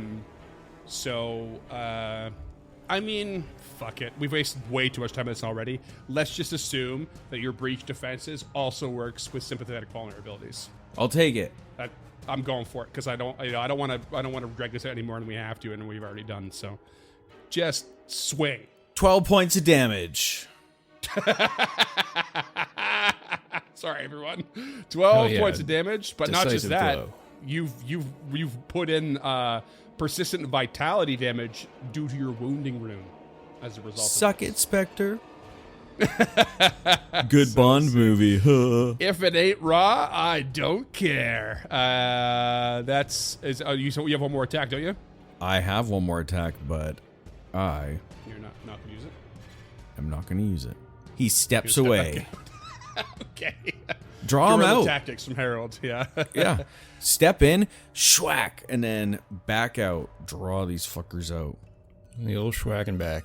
mean, fuck it. We've wasted way too much time on this already. Let's just assume that your breach defenses also works with sympathetic vulnerabilities. I'll take it. I'm going for it because I don't want to drag this out anymore than we have to, and we've already done. So, just swing. 12 points of damage. Sorry, everyone. 12 points of damage, but not just Decisive that. blow. You've put in persistent vitality damage due to your wounding rune as a result. Suck it, Spectre. Good Bond movie. If it ain't raw, I don't care. You have one more attack, don't you? I have one more attack, but You're not gonna use it. I'm not going to use it. He steps away. Okay. Draw him Guerrilla out. tactics from Harold. Yeah. Yeah. Step in, schwack, and then back out. Draw these fuckers out. The old schwacking back.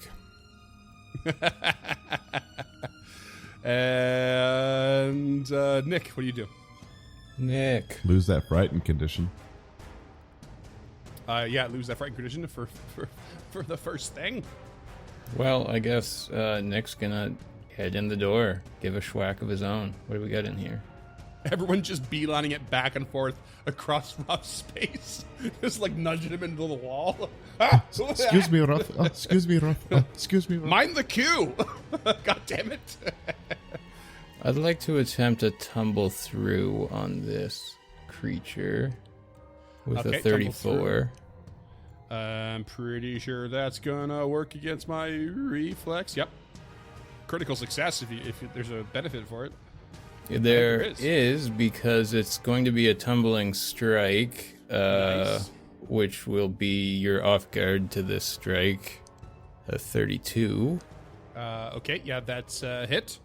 And Nick, what do you do? Nick. Lose that frightened condition. Lose that frightened condition for the first thing. Well, I guess Nick's gonna head in the door, give a schwack of his own. What do we got in here? Everyone just beelining it back and forth across Ruff's space, just like nudging him into the wall. Excuse me, Ruff. Excuse me, Ruff. Excuse me, Ruff. Mind the queue! God damn it! I'd like to attempt a tumble through on this creature with Okay, a tumble 34. I'm pretty sure that's gonna work against my reflex. Yep, critical success if there's a benefit for it. There is. is, because it's going to be a tumbling strike, Nice. which will be your off guard to this strike. A 32. Okay, yeah, that's a hit.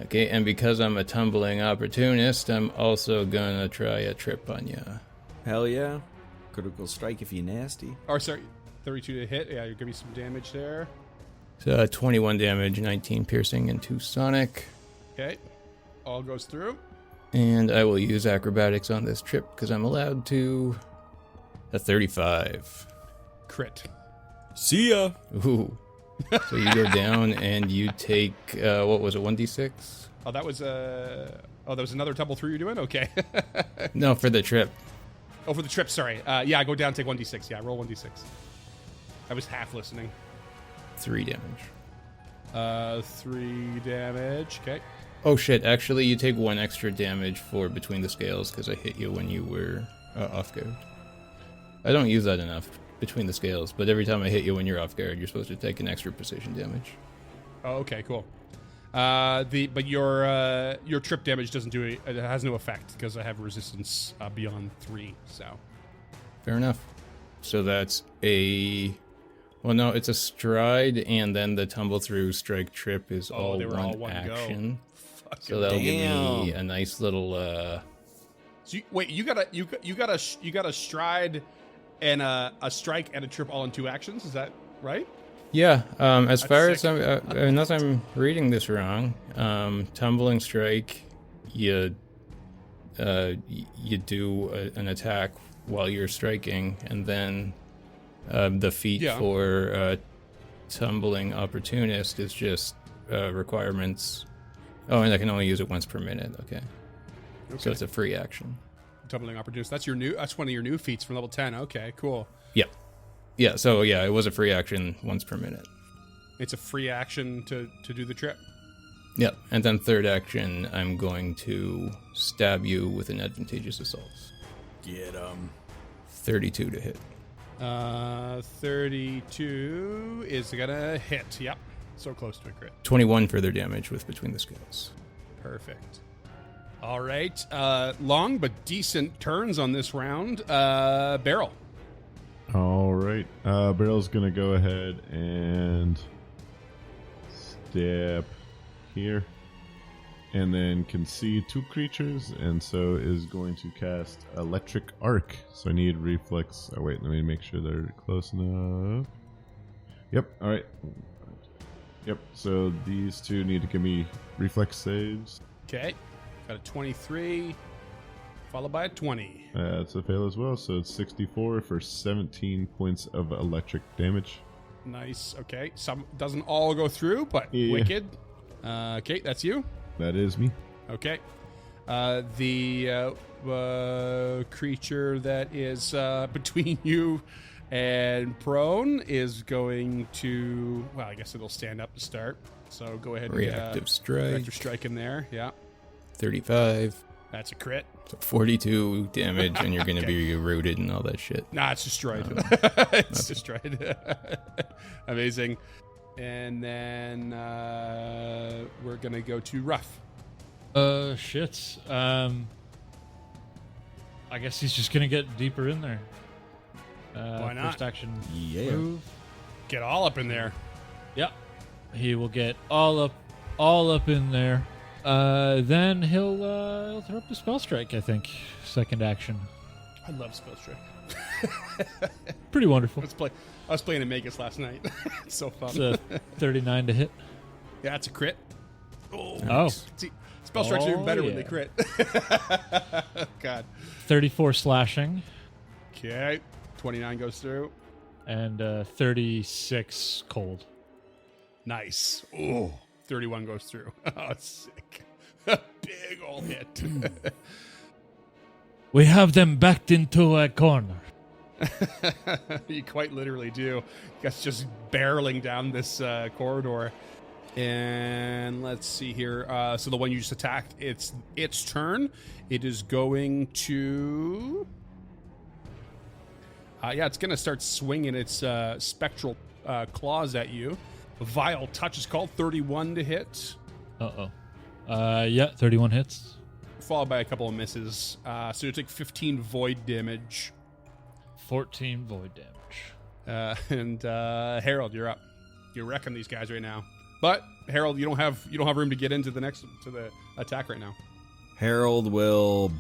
Okay, and because I'm a tumbling opportunist, I'm also gonna try a trip on ya. Hell yeah. Critical strike if you nasty. Or sorry, 32 to hit. Yeah, you're giving me some damage there. So 21 damage, 19 piercing, and 2 sonic. Okay, all goes through. And I will use acrobatics on this trip because I'm allowed to. A 35. Crit. See ya. Ooh. So you go down and you take, what was it, 1d6? Oh, that was that was another tumble through you're doing? Okay. No, for the trip. Oh, for the trip, sorry. Yeah, go down, take 1d6. Yeah, roll 1d6. I was half listening. 3 damage. 3 damage. Okay. Oh shit, actually you take 1 extra damage for Between the Scales because I hit you when you were off guard. I don't use that enough, Between the Scales, but every time I hit you when you're off guard, you're supposed to take an extra precision damage. Oh, okay, cool. But your trip damage doesn't do it has no effect because I have resistance beyond 3, so. Fair enough. So that's a... Well, no, it's a stride, and then the tumble through, strike, trip is all they were one all one action. go. So that'll give me Damn. a nice little... So you got a stride and a strike and a trip all in 2 actions. Is that right? Yeah, as That's far as sick. unless I'm reading this wrong, tumbling strike, you do an attack while you're striking, and then the feat Yeah. for tumbling opportunist is just requirements. Oh, and I can only use it once per minute. Okay, so it's a free action. Tumbling opportunist. That's one of your new feats from level 10. Okay, cool. Yeah, so yeah, it was a free action once per minute. It's a free action to do the trip. Yep, and then third action, I'm going to stab you with an advantageous assault. Get 32 to hit. 32 is gonna hit. Yep, so close to a crit. 21 further damage with Between the Scales. Perfect. All right, long but decent turns on this round. Barrel. All right. Barrel's going to go ahead and step here. And then can see 2 creatures. And so is going to cast Electric Arc. So I need reflex. Oh, wait. Let me make sure they're close enough. Yep. All right. Yep. So these 2 need to give me reflex saves. Okay, got a 23, followed by a 20. That's a fail as well. So it's 64 for 17 points of electric damage. Nice. Okay, some doesn't all go through, but Yeah. wicked. Okay, that's you. That is me. Okay. The creature that is between you and prone is going to. Well, I guess it'll stand up to start. So go ahead and Reactive strike. reactive strike in there. Yeah, 35. that's a crit. So 42 damage, and you're going to be rooted and all that shit. Nah, it's destroyed. It's destroyed. Amazing. And then we're gonna go to rough. Shit. I guess he's just gonna get deeper in there. Why not? First action Yeah. move. Get all up in there. Yep. He will get all up in there. Then he'll throw up the spell strike, I think. Second action. I love spell strike. Pretty wonderful. I was playing in Vegas last night. It's so fun. It's a 39 to hit. Yeah, it's a crit. Oh. See, spell strikes are even better when yeah. they crit. God. 34 slashing Okay. 29 goes through. and 36 cold. Nice. Oh, 31 goes through. Oh, sick. Big old hit. We have them backed into a corner. You quite literally do. You guys just barreling down this corridor. And let's see here. So the one you just attacked, it's its turn. It is going to... yeah, it's going to start swinging its spectral claws at you. Vile Touch is called. 31 to hit. Uh-oh. Yeah, 31 hits. Followed by a couple of misses. So you take 15 void damage. 14 void damage. And Harold, you're up. You're wrecking these guys right now. But Harold, you don't have room to get into the attack right now. Harold will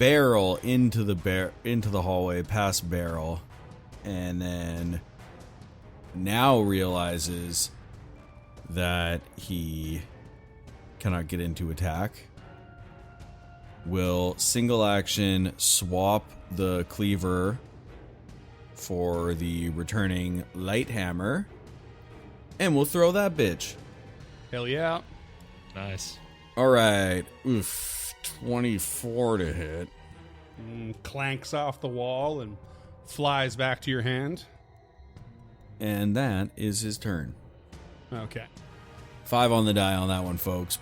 barrel into the hallway past Barrel, and then now realizes that he cannot get into attack. Will single action swap the cleaver for the returning light hammer, and we'll throw that bitch. Hell yeah. Nice. All right. Oof. 24 to hit. Clanks off the wall and flies back to your hand. And that is his turn. Okay. 5 on the die on that one, folks.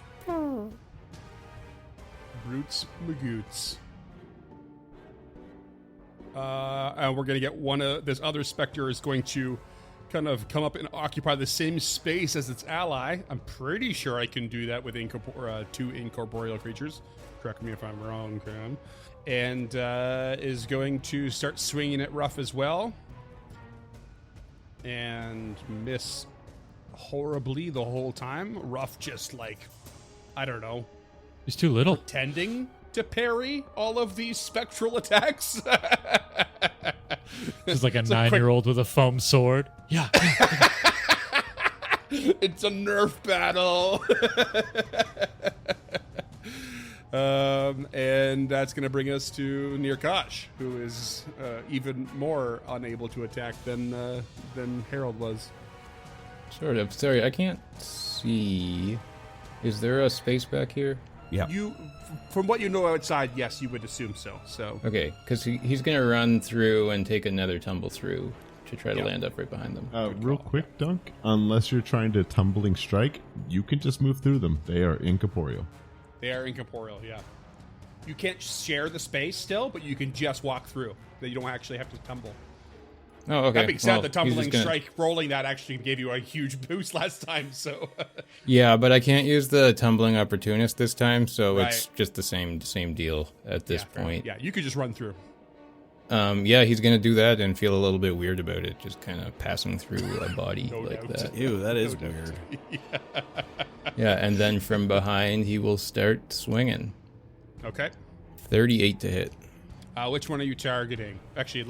Roots Magoots. And we're going to get one of this other Spectre is going to kind of come up and occupy the same space as its ally. I'm pretty sure I can do that with 2 incorporeal creatures. Correct me if I'm wrong, Cam. And is going to start swinging at Ruff as well. And miss horribly the whole time. Ruff just I don't know. He's too little. Pretending to parry all of these spectral attacks. He's like a 9-year-old with a foam sword. Yeah. It's a Nerf battle. And that's going to bring us to Nirkash, who is even more unable to attack than Harold was. Sort of. Sorry, I can't see. Is there a space back here? Yeah. From what you know outside, yes, you would assume so. So Okay, because he's going to run through and take another tumble through to try to land up right behind them. Real quick, Dunk, unless you're trying to tumbling strike, you can just move through them. They are incorporeal. They are incorporeal, yeah. You can't share the space still, but you can just walk through. That you don't actually have to tumble. Oh, okay. That being said, Well, the he's tumbling just gonna- strike rolling that actually gave you a huge boost last time, so... Yeah, but I can't use the tumbling opportunist this time, so it's Right. just the same deal at this point. Yeah, you could just run through. Yeah, he's gonna do that and feel a little bit weird about it, just kind of passing through a body No like doubt. that. Ew, that is No doubt. weird. Yeah, and then from behind he will start swinging. Okay. 38 to hit. Which one are you targeting? Actually,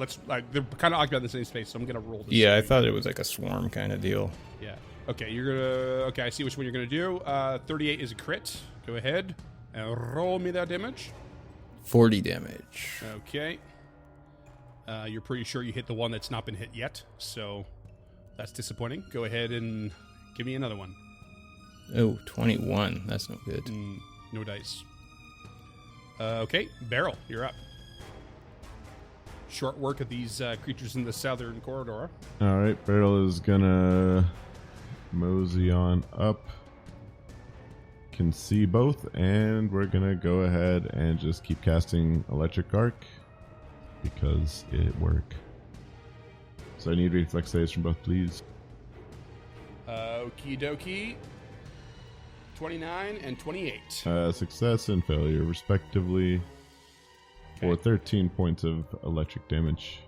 they're kind of occupying the same space, so I'm going to roll this. Yeah, I thought it was like a swarm kind of deal. Yeah. Okay, I see which one you're going to do. 38 is a crit. Go ahead and roll me that damage. 40 damage. Okay. You're pretty sure you hit the one that's not been hit yet, so that's disappointing. Go ahead and give me another one. Oh, 21. That's no good. No dice. Okay, Barrel, you're up. Short work of these creatures in the southern corridor. All right, Barrel is gonna mosey on up. Can see both, and we're gonna go ahead and just keep casting Electric Arc because it work. So I need reflex saves from both, please. Okie dokie. 29 and 28. Success and failure, respectively, for 13 points of electric damage.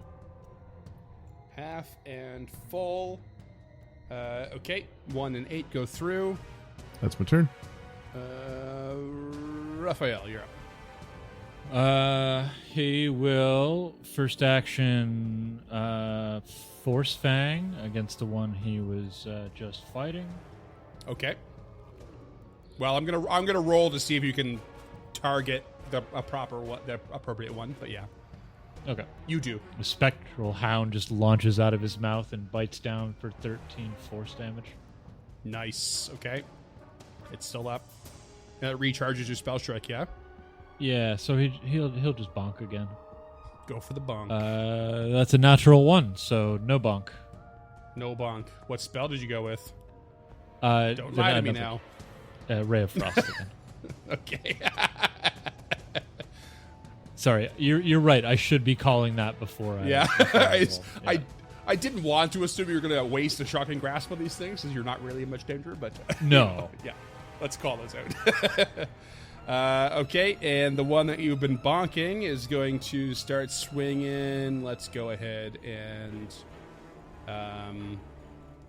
Half and full. Okay, 1 and 8 go through. That's my turn. Raphael, you're up. He will first action Force Fang against the one he was just fighting. Okay. Well, I'm gonna roll to see if you can target the appropriate one. But yeah, Okay. you do. The spectral hound just launches out of his mouth and bites down for 13 force damage. Nice. Okay, it's still up. And it recharges your spell strike. Yeah. Yeah, so he'll just bonk again. Go for the bonk. That's a natural 1, so no bonk. No bonk. What spell did you go with? Don't lie to me now. Ray of Frost again. Okay. Sorry, you're right. I should be calling that before I. Yeah. before I roll. I didn't want to assume you were going to waste a shocking grasp on these things, because you're not really in much danger. But No. yeah, let's call this out. Okay, and the one that you've been bonking is going to start swinging. Let's go ahead and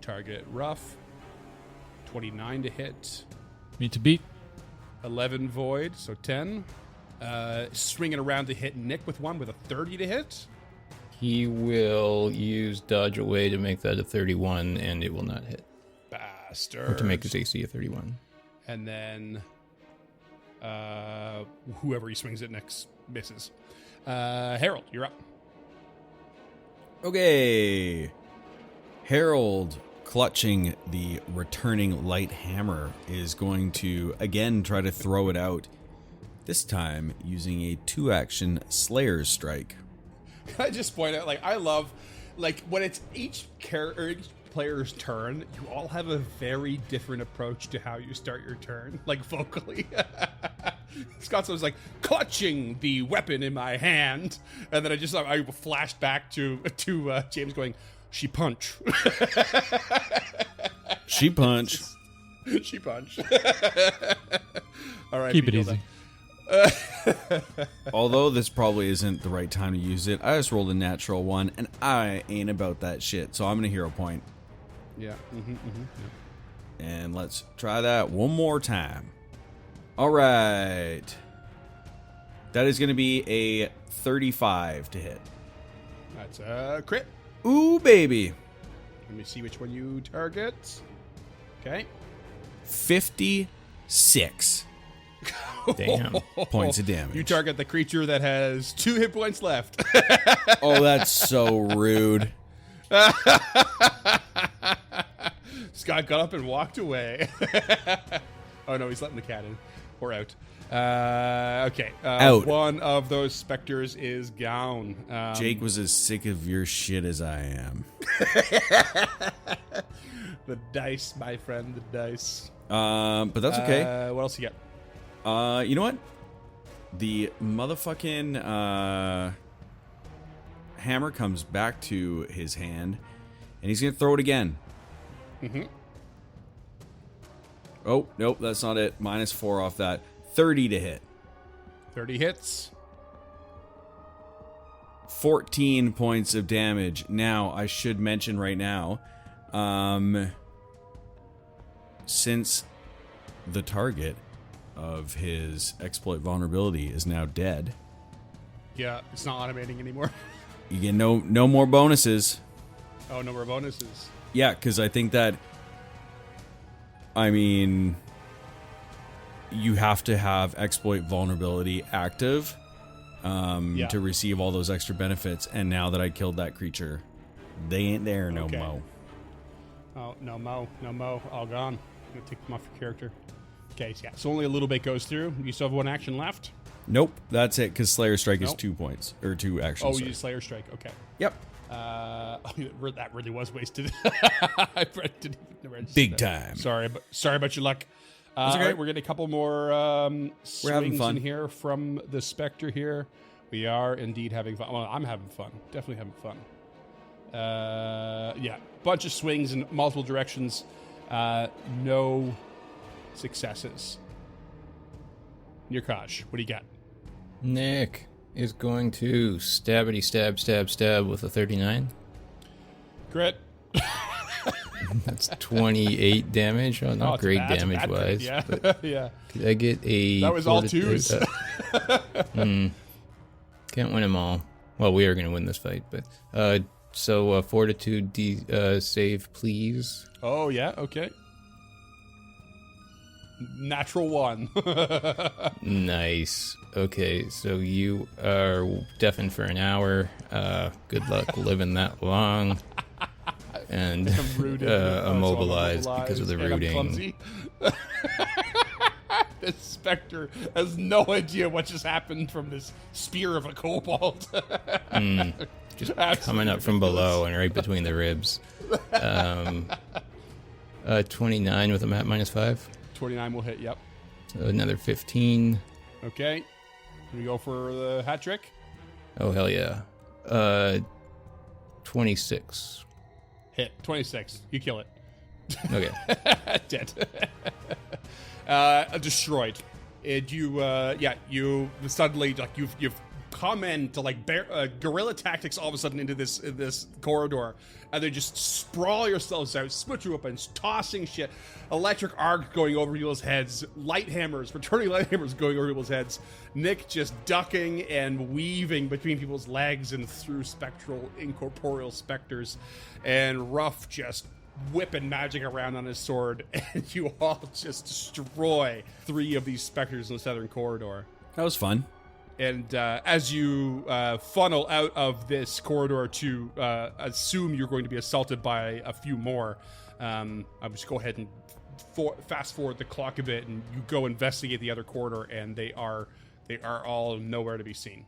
target rough. 29 to hit. Me to beat. 11 void, so 10. Swinging around to hit Nick with a 30 to hit. He will use dodge away to make that a 31, and it will not hit. Bastard. Or to make his AC a 31. And then whoever he swings at next misses. Harold, you're up. Okay. Harold, clutching the returning light hammer, is going to again try to throw it out. This time using a 2-action Slayer's Strike. Can I just point out, I love, when it's each character, each player's turn, you all have a very different approach to how you start your turn, vocally. Scott's was clutching the weapon in my hand, and then I flashed back to James going, she punch. She punch. She punch. All right. Keep it easy. Although this probably isn't the right time to use it, I just rolled a natural 1, and I ain't about that shit, so I'm gonna hero point. Yeah. And let's try that one more time. All right. That is gonna be a 35 to hit. That's a crit. Ooh, baby. Let me see which one you target. Okay. 56 Damn. points of damage. You target the creature that has 2 hit points left. Oh, that's so rude. Scott got up and walked away. Oh no, he's letting the cat in. Or out. Okay. Out. One of those specters is gone. Jake was as sick of your shit as I am. The dice, my friend, the dice. But that's okay. What else you got? You know what? The motherfucking hammer comes back to his hand, and he's gonna throw it again. Oh, nope, that's not it. -4 off that. 30 to hit. 30 hits. 14 points of damage. Now, I should mention right now, since the target of his exploit vulnerability is now dead, Yeah, it's not automating anymore. you get no more bonuses. Oh, no more bonuses. Yeah, because I think that, you have to have exploit vulnerability active to receive all those extra benefits. And now that I killed that creature, they ain't there no Okay. mo. Oh, no mo. All gone. I'm going to take them off your character. Okay, so only a little bit goes through. You still have 1 action left? Nope, that's it, because Slayer Strike is Nope. 2 points, or 2 actions. Oh, sorry. you use Slayer Strike. Okay. Yep. That really was wasted. I didn't even register Big that. time. Sorry about your luck. okay. All right, we're getting a couple more We're having swings fun in here from the Spectre here. We are indeed having fun. Well, I'm having fun. Definitely having fun. Yeah, bunch of swings in multiple directions. No successes. Nirkaj, what do you got? Nick is going to stab with a 39. Crit. That's 28 damage. Oh, not it's great bad. That's a damage bad wise. crit, yeah. But Yeah. could I get a. That was all fortitude- twos. Can't win them all. Well, we are going to win this fight, but. So fortitude save, please. Oh, yeah, okay. Natural 1. Nice. Okay, so you are deafened for an hour. Good luck living that long. And I'm rooted. I'm immobilized because of the and I'm rooting. clumsy. This Spectre has no idea what just happened from this spear of a kobold. Just Absolutely coming up from below and right between the ribs. 29 with a map -5. 29 will hit, yep. So another 15. Okay. Can we go for the hat trick? Oh, hell yeah. 26. Hit. 26. You kill it. Okay. Dead. Destroyed. And you suddenly, you've come in to like guerrilla tactics all of a sudden into this corridor, and they just sprawl yourselves out, switch weapons, tossing shit, electric arc going over people's heads, returning light hammers going over people's heads, Nick just ducking and weaving between people's legs and through spectral, incorporeal specters, and Ruff just whipping magic around on his sword, and you all just destroy 3 of these specters in the southern corridor. That was fun. And as you funnel out of this corridor to assume you're going to be assaulted by a few more, I'll just go ahead and fast forward the clock a bit, and you go investigate the other corridor, and they are all nowhere to be seen.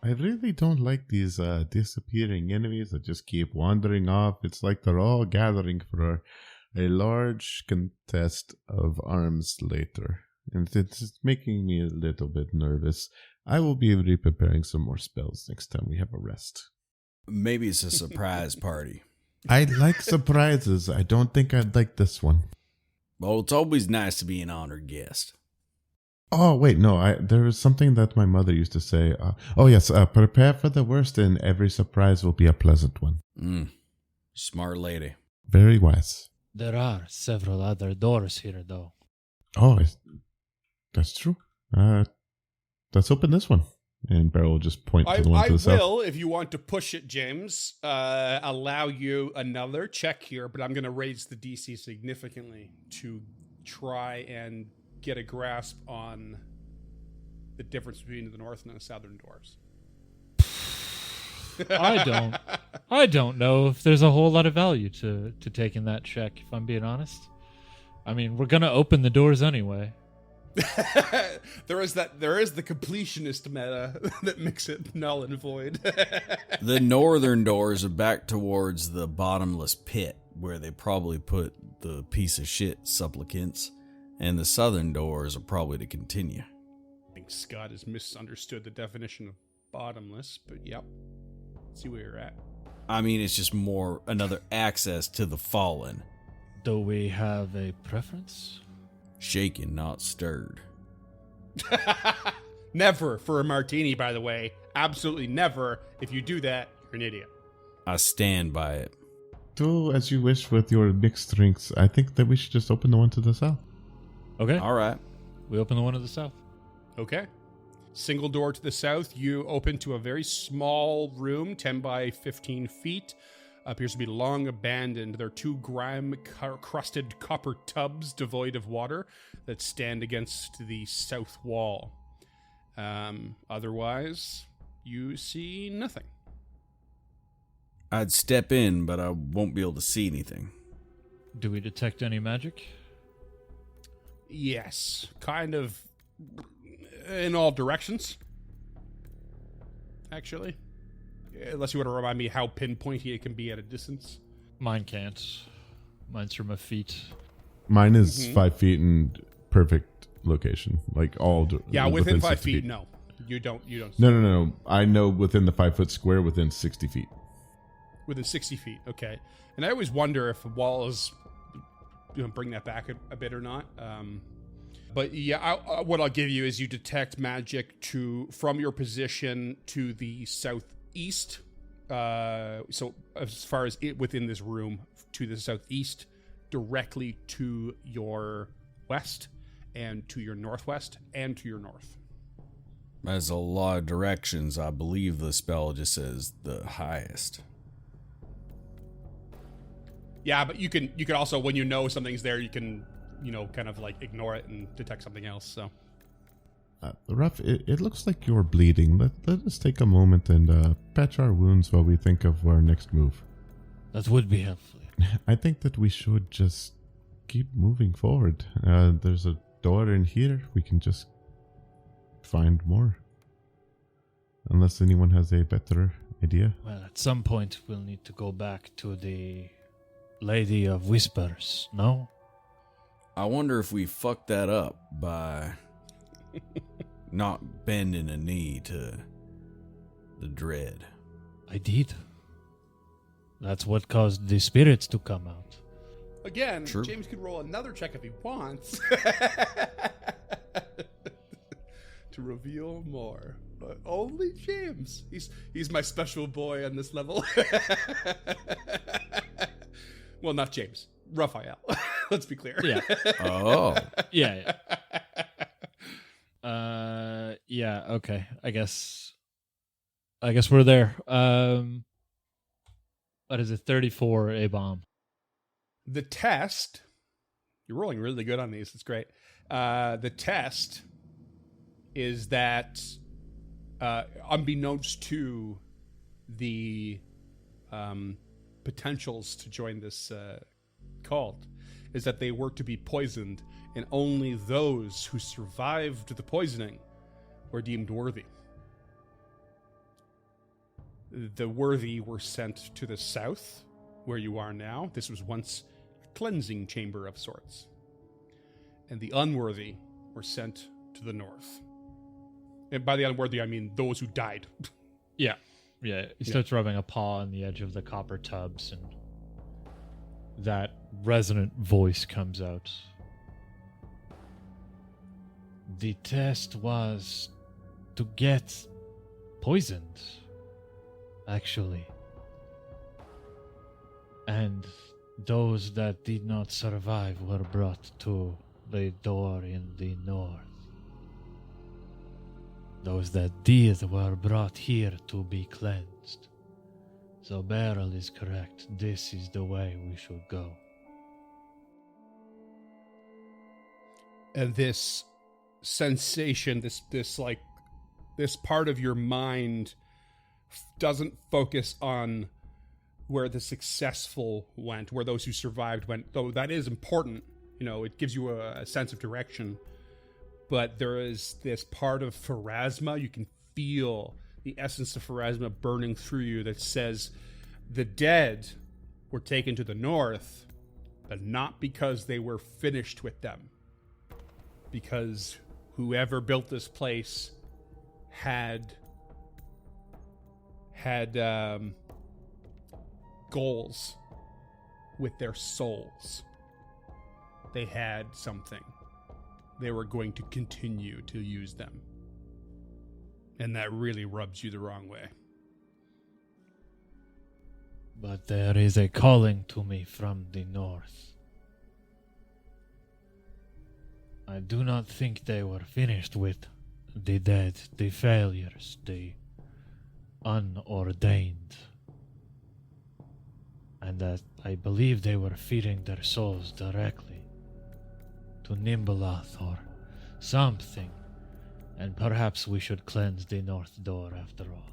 I really don't like these disappearing enemies that just keep wandering off. It's like they're all gathering for a large contest of arms later. And it's making me a little bit nervous. I will be preparing some more spells next time we have a rest. Maybe it's a surprise party. I like surprises. I don't think I'd like this one. Well, it's always nice to be an honored guest. Oh, wait, no, there was something that my mother used to say. Prepare for the worst and every surprise will be a pleasant one. Smart lady. Very wise. There are several other doors here, though. Oh, that's true. Let's open this one. And Beryl will just point to the one to the south. I will, if you want to push it, James, allow you another check here, but I'm going to raise the DC significantly to try and get a grasp on the difference between the north and the southern doors. I don't know if there's a whole lot of value to taking that check, if I'm being honest. I mean, we're gonna open the doors anyway. There is the completionist meta that makes it null and void. The northern doors are back towards the bottomless pit where they probably put the piece of shit supplicants. And the southern doors are probably to continue. I think Scott has misunderstood the definition of bottomless, but yep. Let's see where you're at. I mean, it's just more another access to the fallen. Do we have a preference? Shaken, not stirred. Never for a martini, by the way. Absolutely never. If you do that, you're an idiot. I stand by it. Do as you wish with your mixed drinks. I think that we should just open the one to the south. Okay. All right. We open the one to the south. Okay. Single door to the south. You open to a very small room, 10 by 15 feet. Appears to be long abandoned. There are 2 grime-crusted copper tubs devoid of water that stand against the south wall. Otherwise, you see nothing. I'd step in, but I won't be able to see anything. Do we detect any magic? Yes, kind of in all directions, actually. Unless you want to remind me how pinpointy it can be at a distance. Mine can't. Mine's from a feet. Mine is 5 feet in perfect location, like all. Within 5 feet. No, you don't. No. I know within the 5 foot square, within 60 feet. Within 60 feet. Okay, and I always wonder if walls bring that back a bit or not. But yeah, what I'll give you is you detect magic from your position to the southeast. So as far as it within this room, to the southeast, directly to your west, and to your northwest, and to your north. That's a lot of directions. I believe the spell just says the highest. Yeah, but you can also, when you know something's there, you can, kind of like ignore it and detect something else. So, Ruff, it looks like you're bleeding. Let us take a moment and patch our wounds while we think of our next move. That would be helpful. I think that we should just keep moving forward. There's a door in here. We can just find more. Unless anyone has a better idea. Well, at some point we'll need to go back to the Lady of Whispers, no? I wonder if we fucked that up by not bending a knee to the dread. I did. That's what caused the spirits to come out. Again, True. James could roll another check if he wants to reveal more. But only James. He's my special boy on this level. Well, not James. Raphael. Let's be clear. Yeah. Oh. Yeah. Yeah. Okay. I guess we're there. What is it? 34 a bomb. The test. You're rolling really good on these. It's great. The test is that, unbeknownst to the potentials to join this cult, is that they were to be poisoned, and only those who survived the poisoning were deemed worthy. The worthy were sent to the south, where you are now. This was once a cleansing chamber of sorts. And the unworthy were sent to the north. And by the unworthy, I mean those who died. Yeah. Yeah. He starts rubbing a paw on the edge of the copper tubs, and that resonant voice comes out. The test was to get poisoned, actually. And those that did not survive were brought to the door in the north. Those that did were brought here to be cleansed. So Beryl is correct. This is the way we should go. And this sensation, this part of your mind doesn't focus on where the successful went, where those who survived went, though that is important. You know, it gives you a sense of direction. But there is this part of Pharasma, you can feel the essence of Pharasma burning through you that says the dead were taken to the north, but not because they were finished with them. Because whoever built this place had goals with their souls. They had something. They were going to continue to use them. And that really rubs you the wrong way. But there is a calling to me from the north. I do not think they were finished with the dead, the failures, the unordained. And that I believe they were feeding their souls directly to Nimbalath or something. And perhaps we should cleanse the north door after all.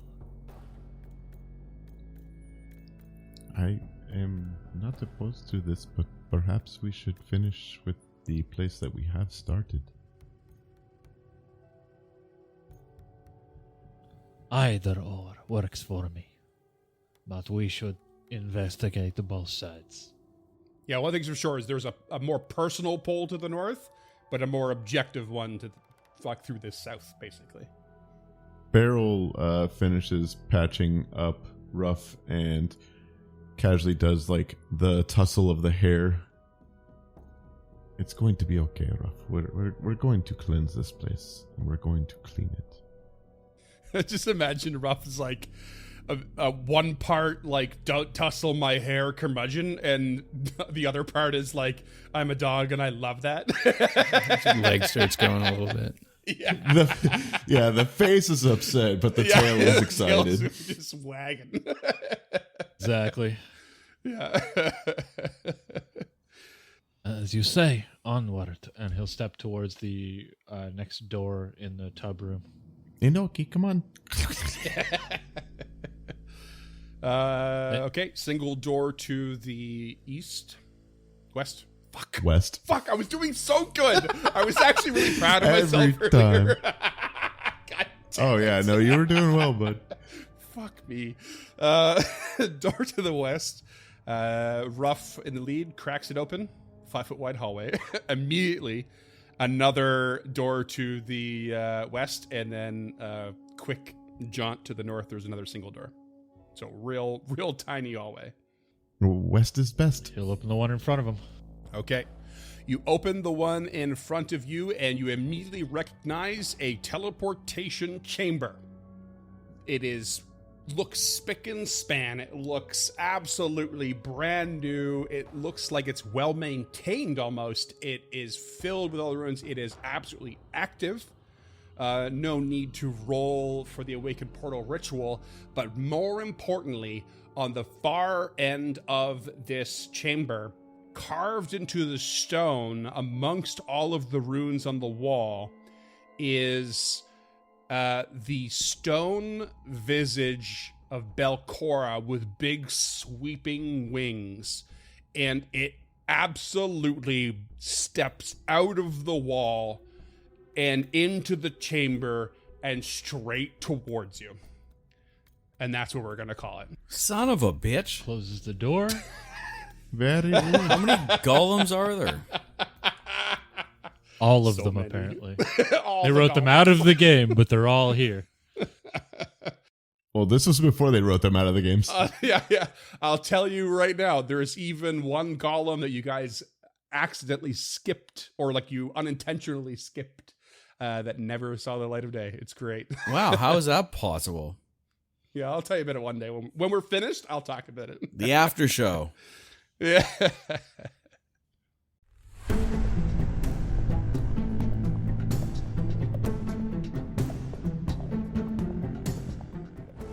I am not opposed to this, but perhaps we should finish with the place that we have started. Either or works for me. But we should investigate both sides. Yeah, one thing's for sure is there's a more personal pull to the north, but a more objective one to fuck through this south, basically. Beryl finishes patching up Ruff and casually does like the tussle of the hair. It's going to be okay, Ruff. We're going to cleanse this place and we're going to clean it. Just imagine Ruff is like a one part like don't tussle my hair curmudgeon, and the other part is like I'm a dog and I love that. Leg starts going a little bit. Yeah, The face is upset, but the tail is excited. Tail's just wagging. Exactly. Yeah. As you say, onward. And he'll step towards the next door in the tub room. Inoki, come on. Okay, single door to the east. West. Fuck. West. Fuck, I was doing so good. I was actually really proud of myself Every earlier. time. God damn Oh, yeah, no, you were doing well, bud. Fuck me. Door to the west. Ruff in the lead, cracks it open. 5 foot wide hallway. Immediately, another door to the west, and then quick jaunt to the north. There's another single door. So real tiny hallway. West is best. He'll open the one in front of him. Okay. You open the one in front of you, and you immediately recognize a teleportation chamber. It looks spick and span. It looks absolutely brand new. It looks like it's well maintained almost. It is filled with all the runes. It is absolutely active. No need to roll for the Awakened Portal ritual, but more importantly, on the far end of this chamber, carved into the stone amongst all of the runes on the wall, is the stone visage of Belcora with big sweeping wings, and it absolutely steps out of the wall and into the chamber and straight towards you. And that's what we're going to call it. Son of a bitch. Closes the door. Very rude. How many golems are there? All of So them, many. apparently. All They the wrote them golems. out of the game, but they're all here. Well, this was before they wrote them out of the games. Yeah. I'll tell you right now, there's even one golem that you guys accidentally skipped, or like you unintentionally skipped, that never saw the light of day. It's great. Wow, how is that possible? Yeah, I'll tell you about it one day. When we're finished, I'll talk about it. The after show. Yeah.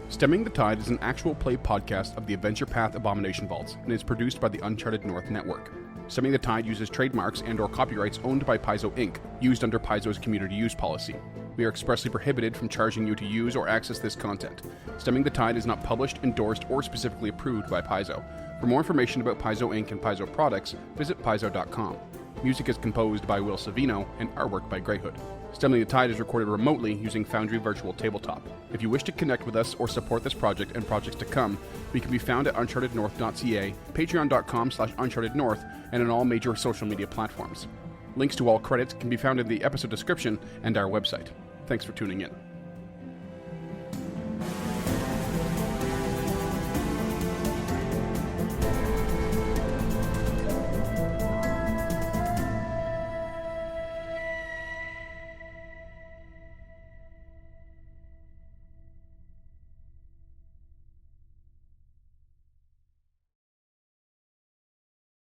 Stemming the Tide is an actual play podcast of the Adventure Path Abomination Vaults and is produced by the Uncharted North Network. Stemming the Tide uses trademarks and/or copyrights owned by Paizo Inc., used under Paizo's community use policy. We are expressly prohibited from charging you to use or access this content. Stemming the Tide is not published, endorsed, or specifically approved by Paizo. For more information about Paizo Inc. and Paizo products, visit paizo.com. Music is composed by Will Savino and artwork by Greyhood. Stemming the Tide is recorded remotely using Foundry Virtual Tabletop. If you wish to connect with us or support this project and projects to come, we can be found at unchartednorth.ca, patreon.com/unchartednorth, and on all major social media platforms. Links to all credits can be found in the episode description and our website. Thanks for tuning in.